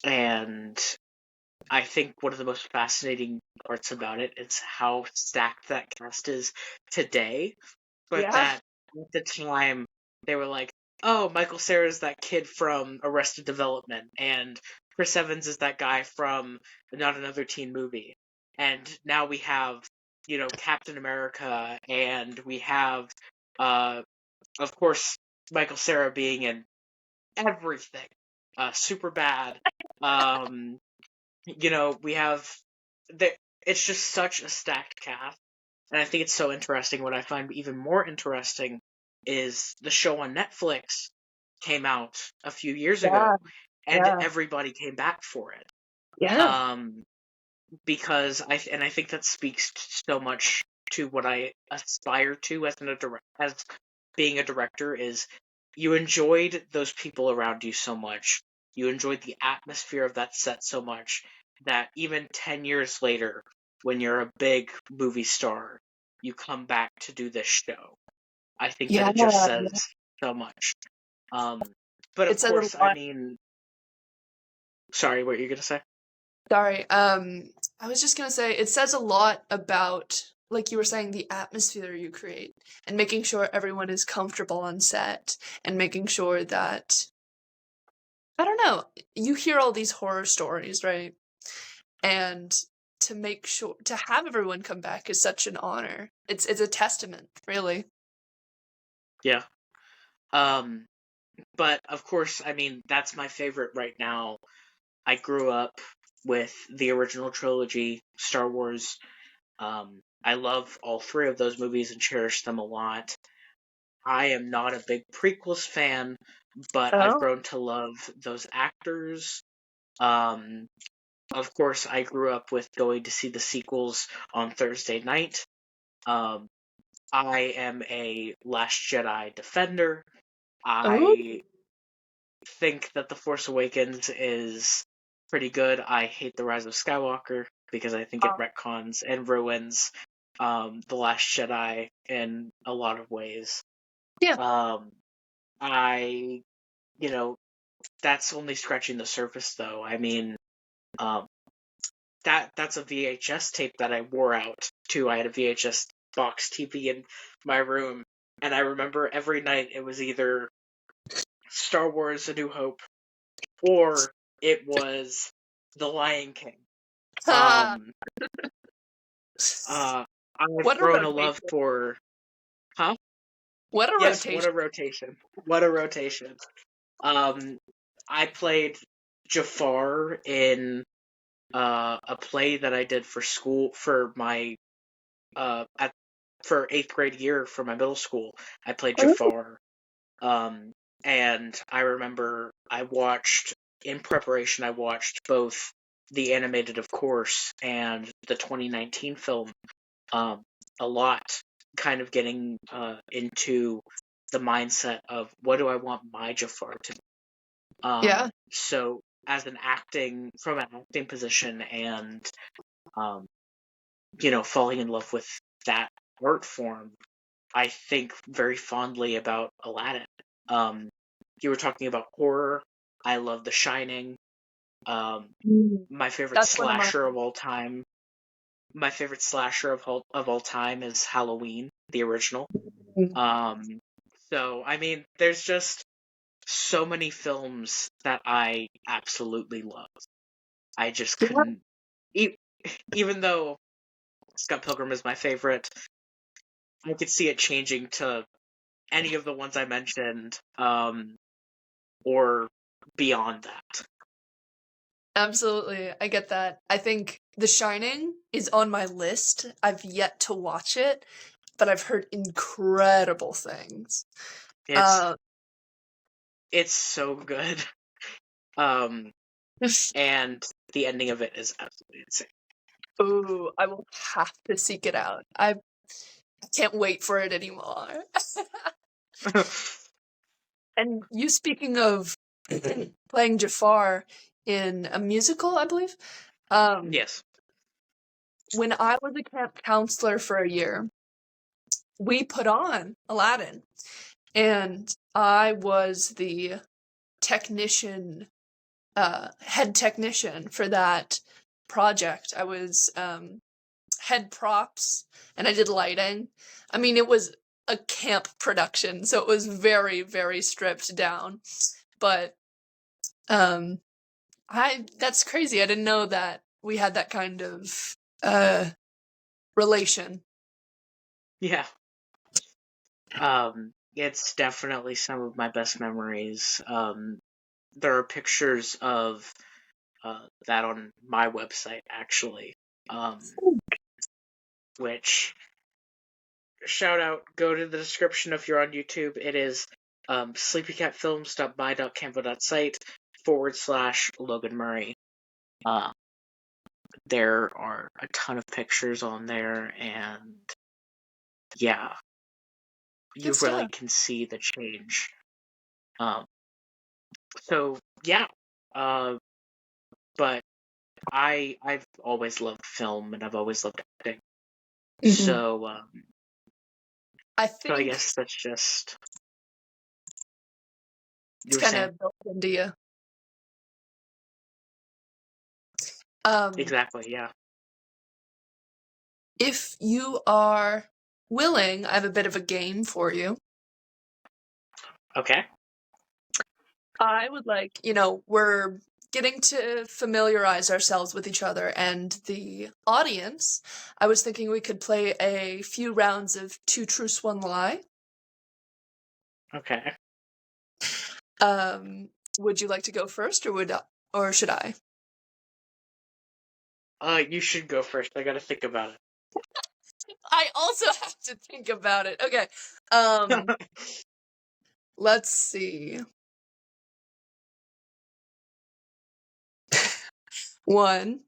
And I think one of the most fascinating parts about it is how stacked that cast is today. But Yeah. that at the time they were like, oh, Michael Cera's that kid from Arrested Development, and Chris Evans is that guy from Not Another Teen Movie. And now we have, Captain America, and we have, of course, Michael Cera being in everything. Super bad. We have it's just such a stacked cast, and I think it's so interesting. What I find even more interesting is the show on Netflix came out a few years ago, and everybody came back for it. Yeah. Because I think that speaks so much to what I aspire to as being a director, is you enjoyed those people around you so much. You enjoyed the atmosphere of that set so much that even 10 years later, when you're a big movie star, you come back to do this show. I think that it just says so much. But of course, I mean, sorry, what were you going to say? Sorry. I was just going to say, it says a lot about, like you were saying, the atmosphere you create and making sure everyone is comfortable on set and making sure that, I don't know, you hear all these horror stories, right? And to make sure, to have everyone come back is such an honor. It's a testament, really. Yeah. But of course, I mean, that's my favorite right now. I grew up with the original trilogy, Star Wars. I love all three of those movies and cherish them a lot. I am not a big prequels fan, but I've grown to love those actors. Of course, I grew up with going to see the sequels on Thursday night. I am a Last Jedi defender, I think that The Force Awakens is pretty good. I hate The Rise of Skywalker because I think it retcons and ruins The Last Jedi in a lot of ways. Yeah. I, you know, that's only scratching the surface, though. I mean, that's a VHS tape that I wore out too. I had a VHS box TV in my room, and I remember every night it was either Star Wars: A New Hope or it was The Lion King. Um, I've What a grown a love rotation. for, huh? What a Yes, what rotation. a rotation! What a rotation! I played Jafar in a play that I did for school for my for 8th grade year for my middle school. I played Jafar. And I remember in preparation, I watched both the animated, of course, and the 2019 film a lot, kind of getting into the mindset of what do I want my Jafar to be. Yeah. So from an acting position and, falling in love with that art form, I think very fondly about Aladdin. You were talking about horror. I love The Shining. My favorite That's one of my. slasher of all time. My favorite slasher of all time is Halloween, the original. So I mean, there's just so many films that I absolutely love. I just couldn't, even though Scott Pilgrim is my favorite, I could see it changing to any of the ones I mentioned, or beyond that. Absolutely. I get that. I think The Shining is on my list. I've yet to watch it, but I've heard incredible things. It's so good. And the ending of it is absolutely insane. Ooh, I will have to seek it out. I can't wait for it anymore. And you speaking of playing Jafar in a musical, I believe. Yes. When I was a camp counselor for a year, we put on Aladdin, and I was the technician, head technician for that project. I was head props, and I did lighting. I mean, it was a camp production, so it was very, very stripped down. But that's crazy. I didn't know that we had that kind of relation. Yeah. It's definitely some of my best memories. There are pictures of that on my website, actually. Which, shout out, go to the description if you're on YouTube. It is sleepycatfilms.my.canva.site /Logan Murray. There are a ton of pictures on there, and yeah, you really can see the change. So yeah, but I've always loved film and I've always loved acting. So I so I think guess that's just it's kind of built into you. Exactly, yeah. If you are willing, I have a bit of a game for you. Okay. I would like, we're getting to familiarize ourselves with each other and the audience. I was thinking we could play a few rounds of 2 Truths, 1 Lie. Okay. Would you like to go first, or should I? You should go first. I gotta think about it. I also have to think about it. Okay. Let's see. 1.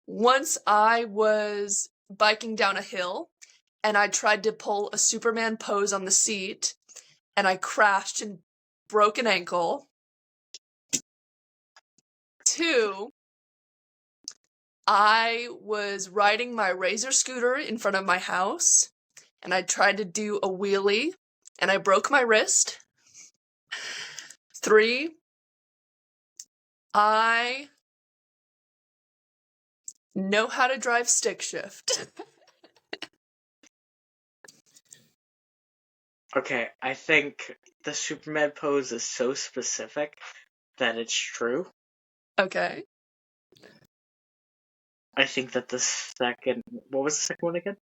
Once I was biking down a hill, and I tried to pull a Superman pose on the seat, and I crashed and broke an ankle. 2, I was riding my Razor scooter in front of my house, and I tried to do a wheelie, and I broke my wrist. 3, I know how to drive stick shift. Okay, I think the Superman pose is so specific that it's true. Okay. I think that the second... What was the second one again?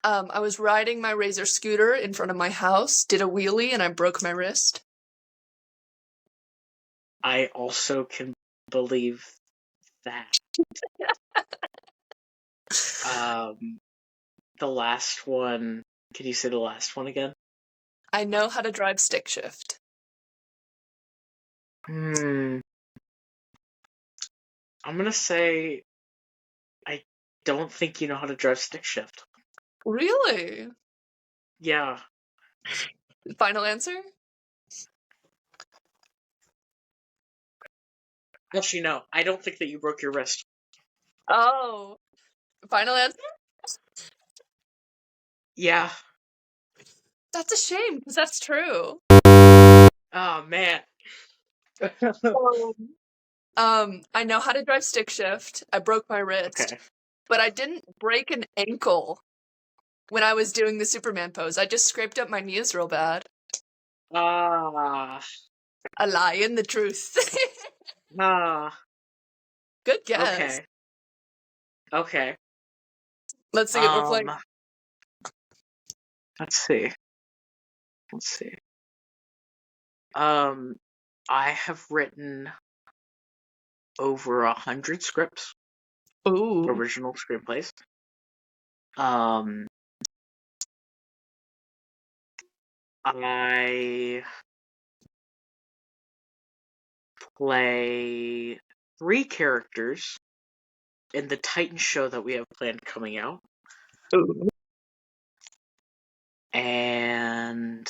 I was riding my Razor scooter in front of my house, did a wheelie, and I broke my wrist. I also can believe that. The last one... Can you say the last one again? I know how to drive stick shift. I'm gonna say... I don't think you know how to drive stick shift. Really? Yeah. Final answer? Actually, no. I don't think that you broke your wrist. Oh. Final answer? Yeah. That's a shame, because that's true. Oh, man. I know how to drive stick shift. I broke my wrist. Okay. But I didn't break an ankle when I was doing the Superman pose. I just scraped up my knees real bad. Ah. A lie in the truth. Good guess. Okay. Let's see what we're playing. Let's see. I have written over 100 scripts. Ooh. Original screenplays. I play 3 characters in the Titan show that we have planned coming out. Ooh. And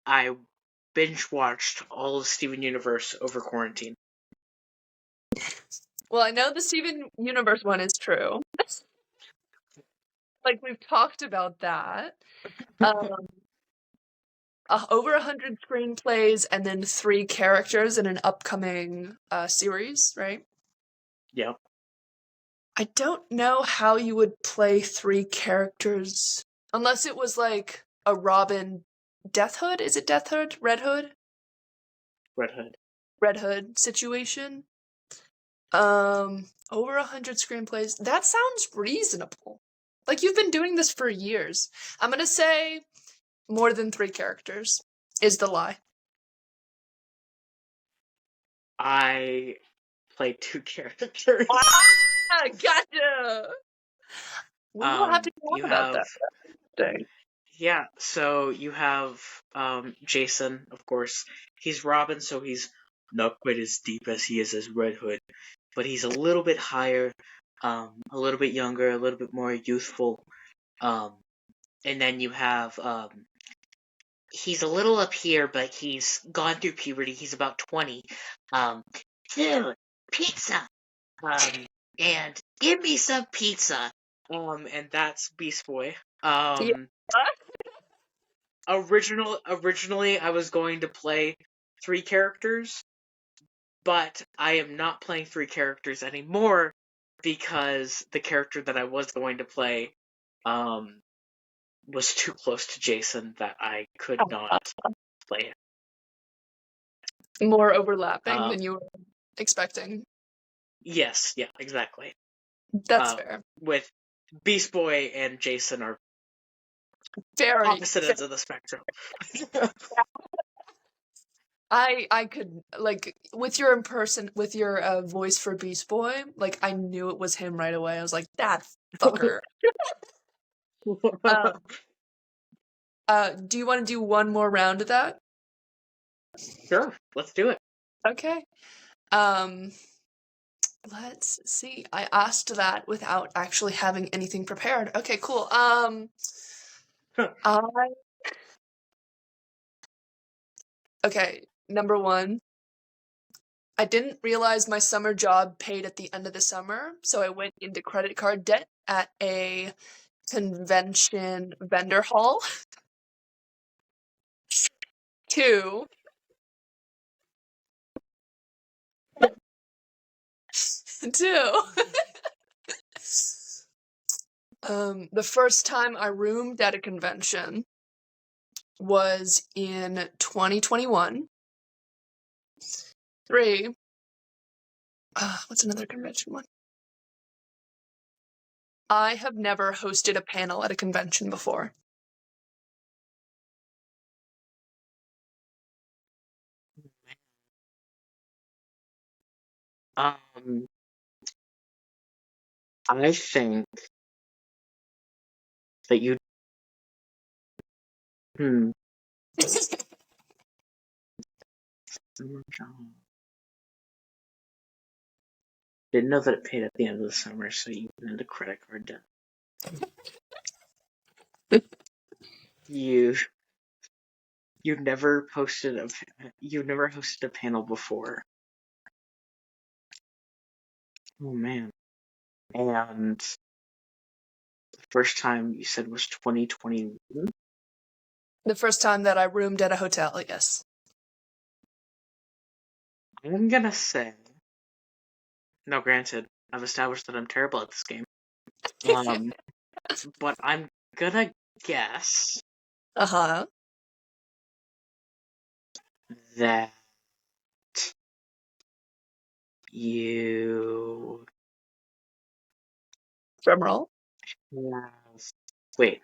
I binge watched all of Steven Universe over quarantine. Well, I know the Steven Universe one is true. Like, we've talked about that. Over 100 screenplays and then 3 characters in an upcoming series, right? Yep. I don't know how you would play 3 characters unless it was like a Robin Death Hood. Is it Death Hood? Red Hood? Red Hood. Red Hood situation. Over 100 screenplays. That sounds reasonable. Like, you've been doing this for years. I'm gonna say more than 3 characters is the lie. I play 2 characters. Ah, gotcha! We will have to talk about that thing. Yeah, so you have Jason, of course. He's Robin, so he's not quite as deep as he is as Red Hood, but he's a little bit higher, a little bit younger, a little bit more youthful. And then you have he's a little up here, but he's gone through puberty. He's about 20. Dude, pizza. And give me some pizza. And that's Beast Boy. Originally, I was going to play 3 characters, but I am not playing 3 characters anymore because the character that I was going to play was too close to Jason that I could not play him. More overlapping than you were expecting. Yes, yeah, exactly. That's fair. With Beast Boy and Jason are Very opposite ends of the spectrum. I could, like, with your voice for Beast Boy, like, I knew it was him right away. I was like, that fucker. Do you want to do one more round of that? Sure, let's do it. Okay. Let's see. I asked that without actually having anything prepared. Okay, cool. Okay, number one. I didn't realize my summer job paid at the end of the summer, so I went into credit card debt at a convention vendor hall. 2. The first time I roomed at a convention was in 2021. 3. What's another convention one? I have never hosted a panel at a convention before. I think that you. Didn't know that it paid at the end of the summer, so you went into credit card debt. You've never hosted a panel before. Oh man. And the first time you said was 2021? The first time that I roomed at a hotel, yes. I'm gonna say. Now, granted, I've established that I'm terrible at this game. But I'm gonna guess that you Drumroll. have. Wait.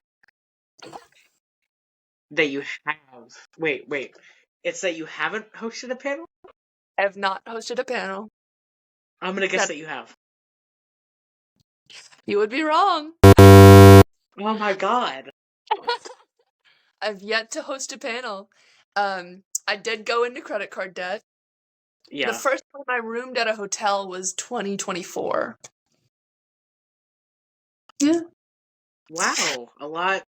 That you have. Wait. It's that you haven't hosted a panel? I have not hosted a panel. I'm gonna guess that you have. You would be wrong. Oh my god. I've yet to host a panel. I did go into credit card debt. Yeah. The first time I roomed at a hotel was 2024. Yeah. Wow. A lot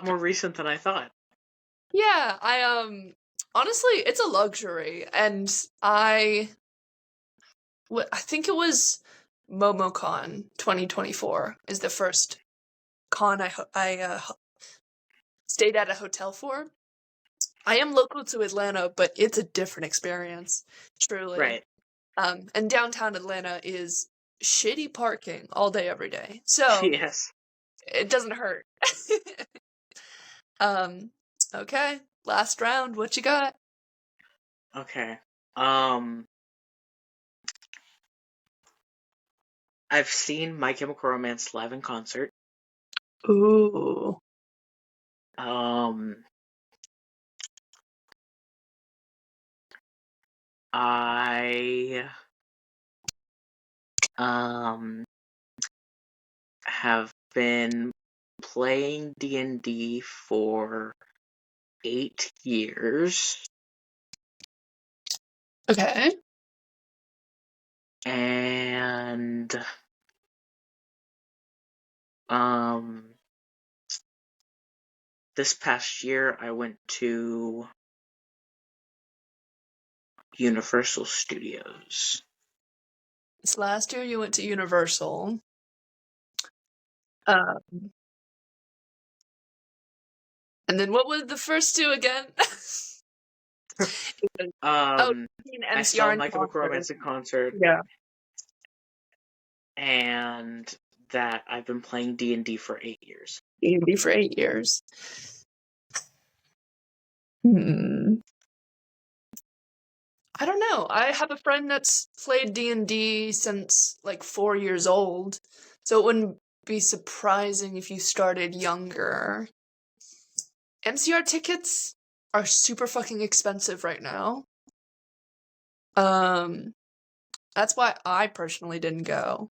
more recent than I thought. Yeah, honestly, it's a luxury, and I think it was MomoCon 2024 is the first con I stayed at a hotel for. I am local to Atlanta, but it's a different experience, truly. Right. And downtown Atlanta is shitty parking all day, every day. So yes. It doesn't hurt. Okay. Last round. What you got? Okay. I've seen My Chemical Romance live in concert. Ooh. I have been playing D&D for 8 years. Okay. And this past year I went to Universal Studios. This last year you went to Universal. And then what were the first two again? I saw My Chemical Romance in concert. Yeah. And that I've been playing D&D for 8 years. D&D for 8 years. I don't know. I have a friend that's played D&D since like 4 years old, so it wouldn't be surprising if you started younger. MCR tickets are super fucking expensive right now. That's why I personally didn't go.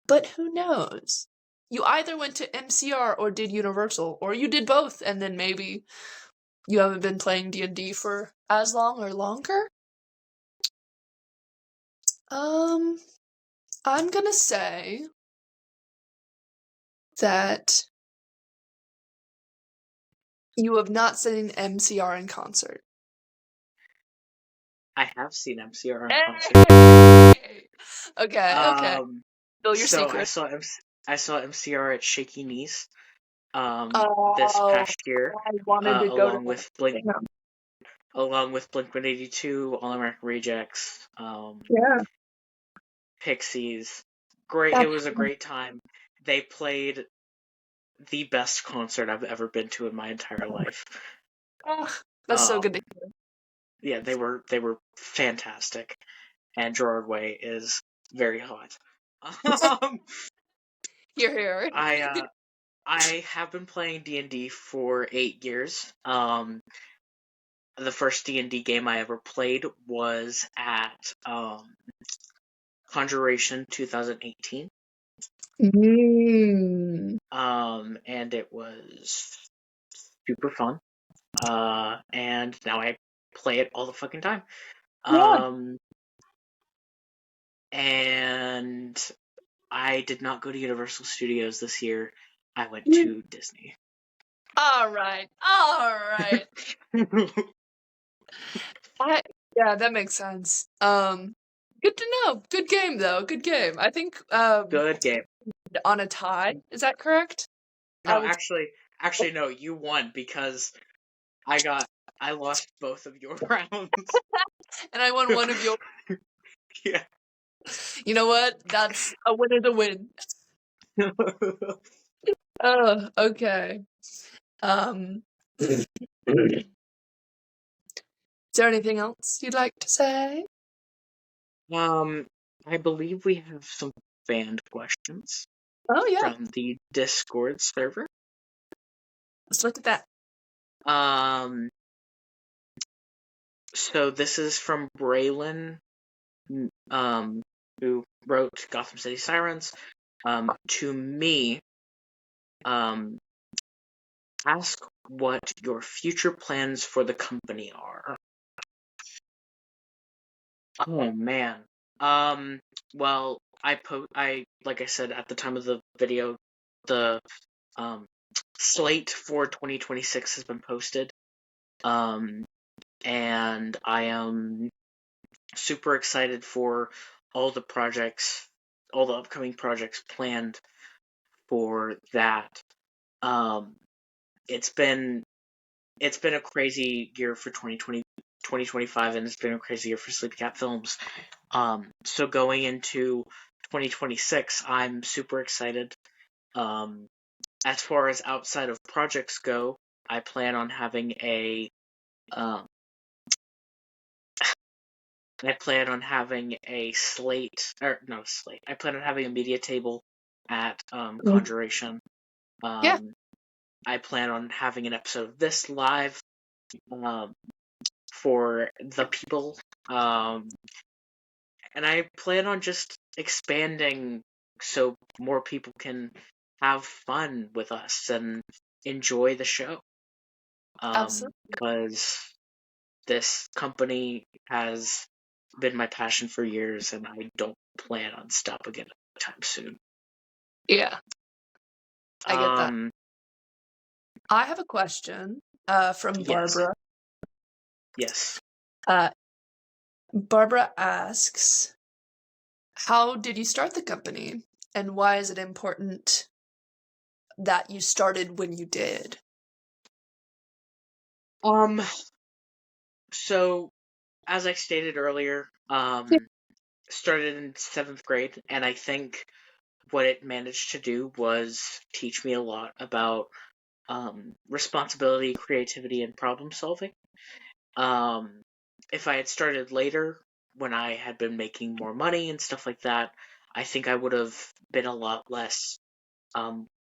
But who knows? You either went to MCR or did Universal, or you did both, and then maybe you haven't been playing D&D for as long or longer? I'm gonna say that you have not seen MCR in concert. I have seen MCR in concert. Hey! Okay. Spill your So secret. I saw MCR at Shaky Knees this Oh, past year, I wanted to go to along that. with Blink 182, All American Rejects, Yeah. Pixies. Great, it was a great time. They played the best concert I've ever been to in my entire life. That's so good to hear. Yeah, they were fantastic, and Gerard Way is very hot. Here. I have been playing D&D for 8 years. The first D&D game I ever played was at Conjuration 2018. And it was super fun. And now I play it all the fucking time. And I did not go to Universal Studios this year. I went to Disney. All right. Yeah, that makes sense. Good to know. Good game, though. Good game. I think Good game. on a tie. Is that correct? No, actually, no. You won because I lost both of your rounds. And I won one of your. Yeah. You know what? That's a win is a win. Okay. Is there anything else you'd like to say? I believe we have some band questions. Oh yeah. From the Discord server. Let's look at that. So this is from Braylon, who wrote Gotham City Sirens. To me, ask what your future plans for the company are. Oh man. Well, I like I said at the time of the video, the slate for 2026 has been posted. And I am super excited for all the upcoming projects planned for that. It's been a crazy year for 2025, and it's been a crazy year for Sleepy Cat Films. So going into 2026, I'm super excited. As far as outside of projects go, I plan on having a slate, or not a slate. I plan on having a media table at Conjuration. Yeah. I plan on having an episode of this live for the people. And I plan on just expanding so more people can have fun with us and enjoy the show. Absolutely. Because this company has been my passion for years, and I don't plan on stopping it anytime soon. Yeah. I get that. I have a question from Barbara. Yes. Barbara asks, how did you start the company, and why is it important that you started when you did? So, as I stated earlier, started in 7th grade, and I think what it managed to do was teach me a lot about responsibility, creativity, and problem solving. If I had started later, when I had been making more money and stuff like that, I think I would have been a lot less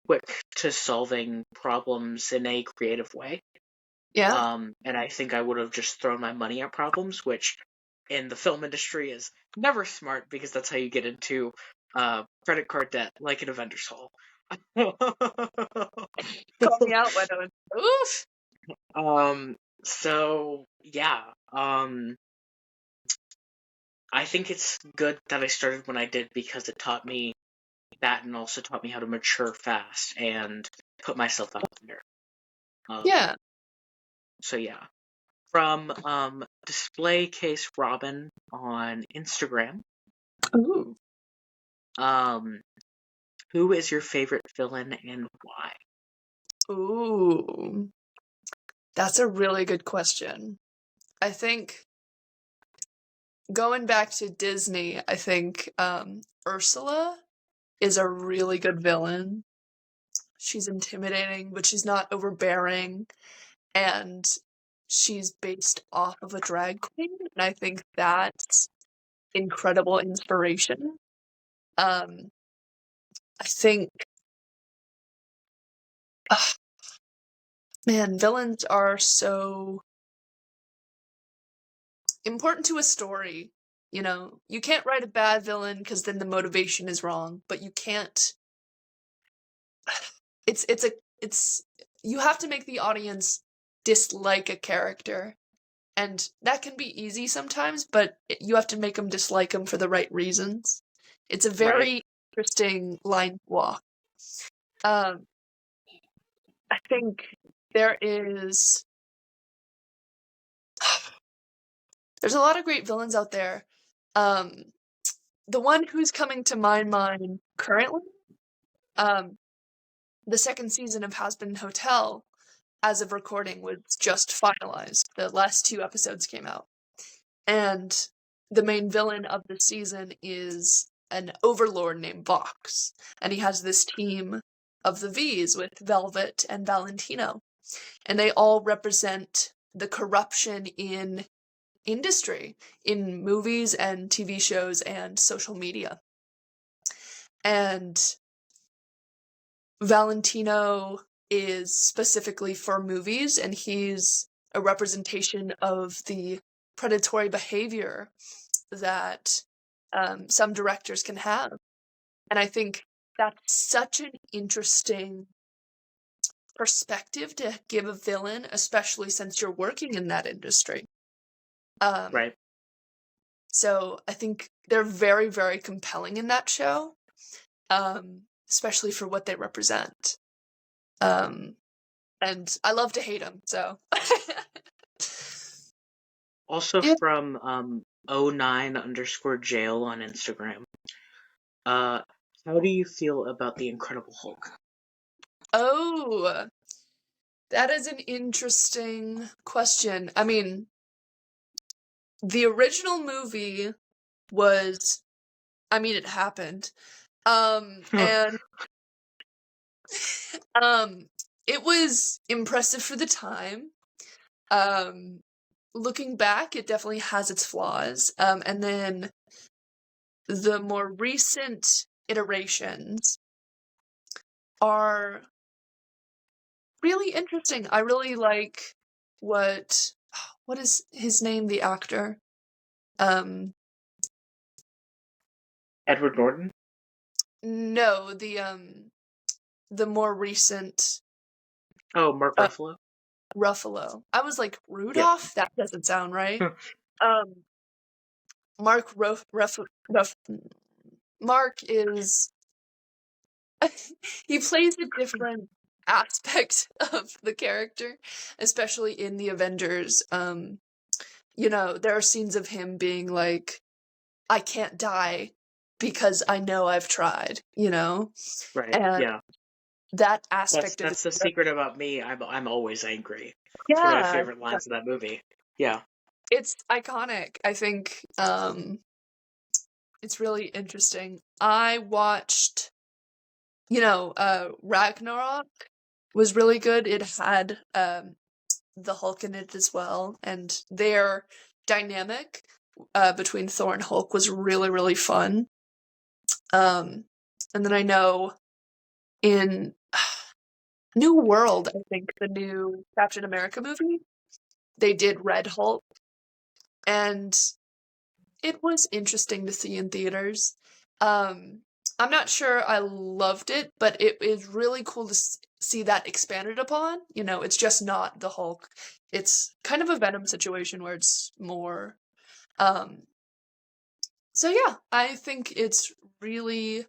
quick to solving problems in a creative way. Yeah. And I think I would have just thrown my money at problems, which in the film industry is never smart, because that's how you get into credit card debt, like in a vendor's hall. Call me out when I was oof. So yeah. I think it's good that I started when I did because it taught me that and also taught me how to mature fast and put myself out there. Yeah. So yeah. From Display Case Robin on Instagram. Ooh. Who is your favorite villain and why? Ooh. That's a really good question. I think going back to Disney, I think Ursula is a really good villain. She's intimidating, but she's not overbearing, and she's based off of a drag queen, and I think that's incredible inspiration. I think, man, villains are so important to a story. You know, you can't write a bad villain because then the motivation is wrong, but you can't. It's you have to make the audience dislike a character, and that can be easy sometimes, but you have to make them dislike them for the right reasons. It's a very interesting line to walk. I think there is. There's a lot of great villains out there. The one who's coming to my mind currently, the second season of Hazbin Hotel, as of recording, was just finalized. The last 2 episodes came out. And the main villain of the season is an overlord named Vox. And he has this team of the V's with Velvet and Valentino. And they all represent the corruption in industry, in movies and TV shows and social media. And Valentino is specifically for movies, and he's a representation of the predatory behavior that some directors can have. And I think that's such an interesting perspective to give a villain, especially since you're working in that industry. Right. So I think they're very, very compelling in that show, especially for what they represent. And I love to hate them, so. Also from 09_jail on Instagram. How do you feel about the Incredible Hulk? Oh, that is an interesting question. I mean, the original movie was, I mean, it happened. And it was impressive for the time. Looking back, it definitely has its flaws. And then the more recent iterations are really interesting. I really like what is his name, the actor? Edward Norton? No, the more recent. Oh, Mark Ruffalo? Ruffalo. I was like, Rudolph? Yeah. That doesn't sound right. Mark Mark is he plays a different aspect of the character, especially in the Avengers. You know, there are scenes of him being like, I can't die because I know I've tried, you know? Right, and yeah. That aspect that's the secret about me. I'm always angry. Yeah. It's one of my favorite lines of that movie. Yeah. It's iconic. I think it's really interesting. I watched, Ragnarok was really good. It had the Hulk in it as well, and their dynamic between Thor and Hulk was really, really fun. And then I know in New World, I think the new Captain America movie, they did Red Hulk, and it was interesting to see in theaters. I'm not sure I loved it, but it is really cool to see that expanded upon. You know, it's just not the Hulk. It's kind of a Venom situation where it's more So yeah, I think it's really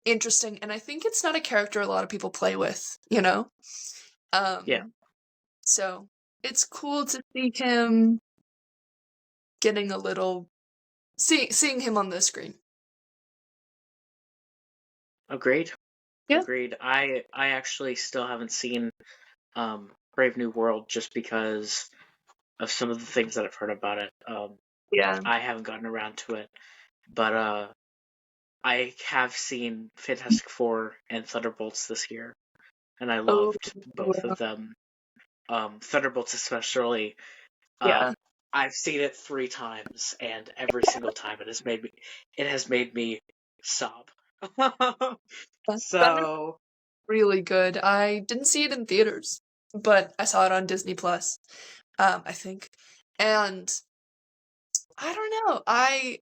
interesting, and I think it's not a character a lot of people play with, you know? Yeah. So it's cool to see him getting a little seeing him on the screen. Agreed. Yeah. Agreed. I actually still haven't seen Brave New World just because of some of the things that I've heard about it. Yeah. I haven't gotten around to it, but I have seen Fantastic Four and Thunderbolts this year, and I Oh, loved both of them. Thunderbolts especially. yeah. I've seen it 3 times, and every single time it has made me sob. Thunder So really good. I didn't see it in theaters, but I saw it on Disney Plus, I think. And I don't know. I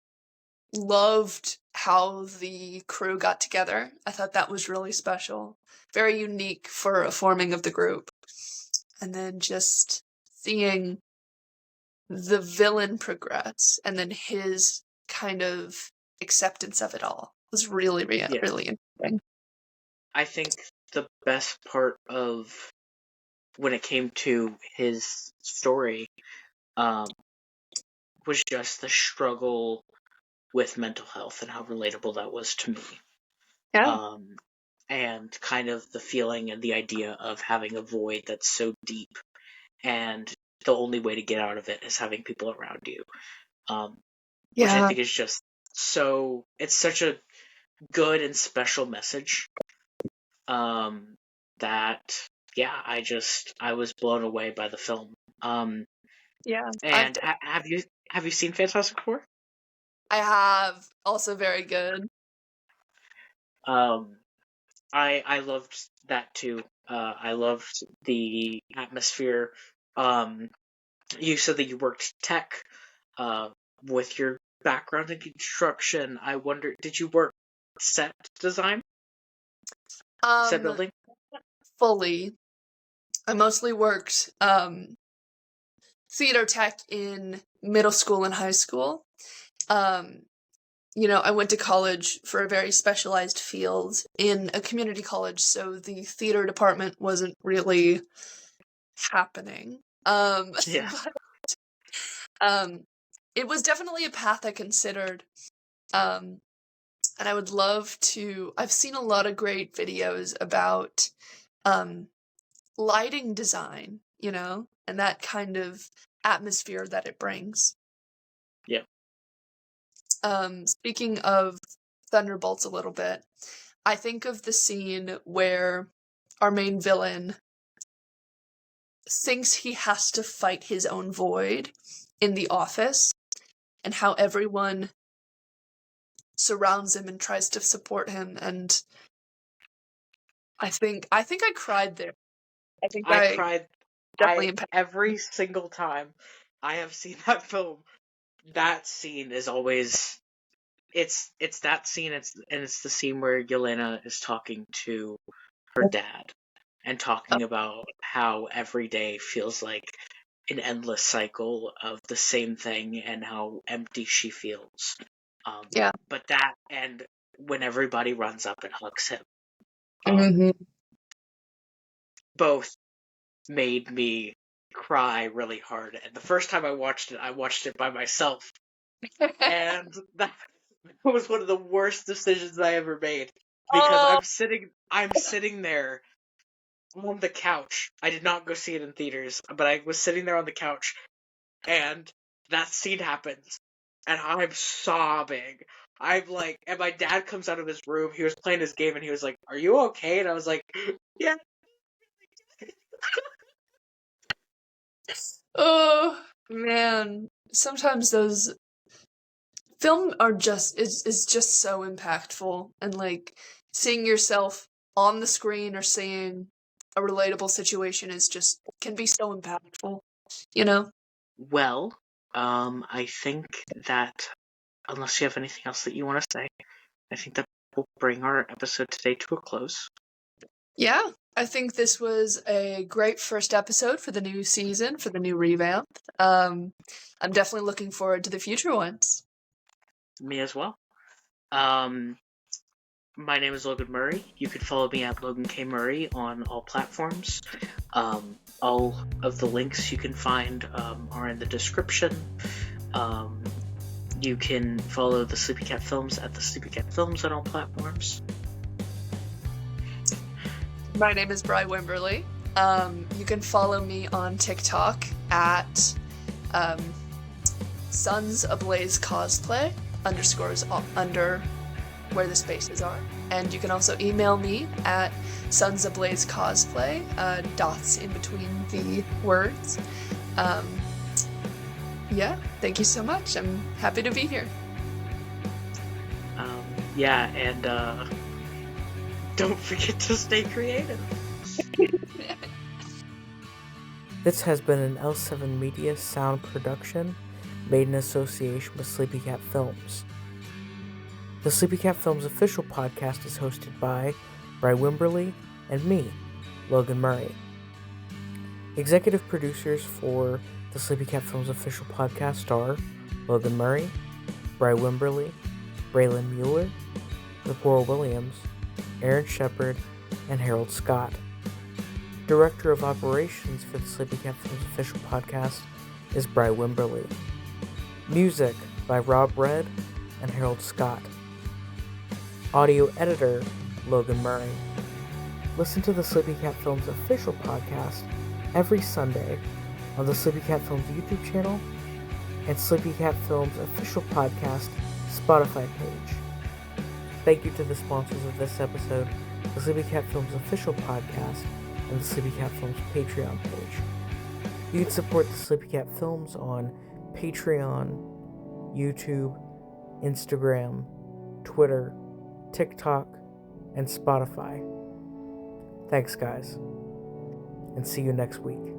loved how the crew got together. I thought that was really special. Very unique for a forming of the group. And then just seeing the villain progress and then his kind of acceptance of it all was really, yeah, really interesting. I think the best part of when it came to his story was just the struggle with mental health and how relatable that was to me. Yeah. And kind of the feeling and the idea of having a void that's so deep, and the only way to get out of it is having people around you. Which I think is just it's such a good and special message. That I was blown away by the film. Yeah. And have you seen Fantastic Four? I have. Also very good. I loved that too. I loved the atmosphere. You said that you worked tech. With your background in construction, I wonder, did you work set design, set building? Fully. I mostly worked theater tech in middle school and high school. I went to college for a very specialized field in a community college, so the theater department wasn't really happening. Yeah. But it was definitely a path I considered. And I would love to. I've seen a lot of great videos about lighting design, and that kind of atmosphere that it brings. Yeah. Speaking of Thunderbolts a little bit, I think of the scene where our main villain thinks he has to fight his own void in the office, and how everyone surrounds him and tries to support him, and I think I cried there. I think I cried. definitely Every single time I have seen that film, that scene is always it's that scene. It's the scene where Yelena is talking to her dad and talking about how every day feels like an endless cycle of the same thing and how empty she feels. Yeah. But that, and when everybody runs up and hugs him, both made me cry really hard. And the first time I watched it by myself. And that was one of the worst decisions I ever made. Because I'm sitting there on the couch. I did not go see it in theaters, but I was sitting there on the couch, and that scene happens, and I'm sobbing. And my dad comes out of his room. He was playing his game, and he was like, "Are you okay?" And I was like, "Yeah." Oh man, sometimes those film are just is just so impactful, and like seeing yourself on the screen or seeing a relatable situation can be so impactful, Well, I think that unless you have anything else that you want to say, I think that will bring our episode today to a close. Yeah, I think this was a great first episode for the new season, for the new revamp. I'm definitely looking forward to the future ones. me as well. My name is Logan Murray. You can follow me at Logan K. Murray on all platforms. All of the links you can find are in the description. You can follow the Sleepy Cat Films at the Sleepy Cat Films on all platforms. My name is BRY WIMBERLY. You can follow me on TikTok at Sons Ablaze Cosplay underscores under where the spaces are. And you can also email me at sonsablaze.cosplay, dots in between the words. Yeah, thank you so much. I'm happy to be here. And don't forget to stay creative. This has been an L7 Media sound production made in association with Sleepy Cat Films. The Sleepy Cat Films Official Podcast is hosted by BRY WIMBERLY and me, Logan Murray. Executive producers for the Sleepy Cat Films Official Podcast are Logan Murray, BRY WIMBERLY, Braylon Mueller, Lepora Williams, Aaron Shepard, and Harold Scott. Director of Operations for the Sleepy Cat Films Official Podcast is BRY WIMBERLY. Music by Rob Red and Harold Scott. Audio editor, Logan Murray. Listen to the Sleepy Cat Films Official Podcast every Sunday on the Sleepy Cat Films YouTube channel and Sleepy Cat Films Official Podcast Spotify page. Thank you to the sponsors of this episode, the Sleepy Cat Films Official Podcast and the Sleepy Cat Films Patreon page. You can support the Sleepy Cat Films on Patreon, YouTube, Instagram, Twitter, TikTok, and Spotify. Thanks, guys, and see you next week.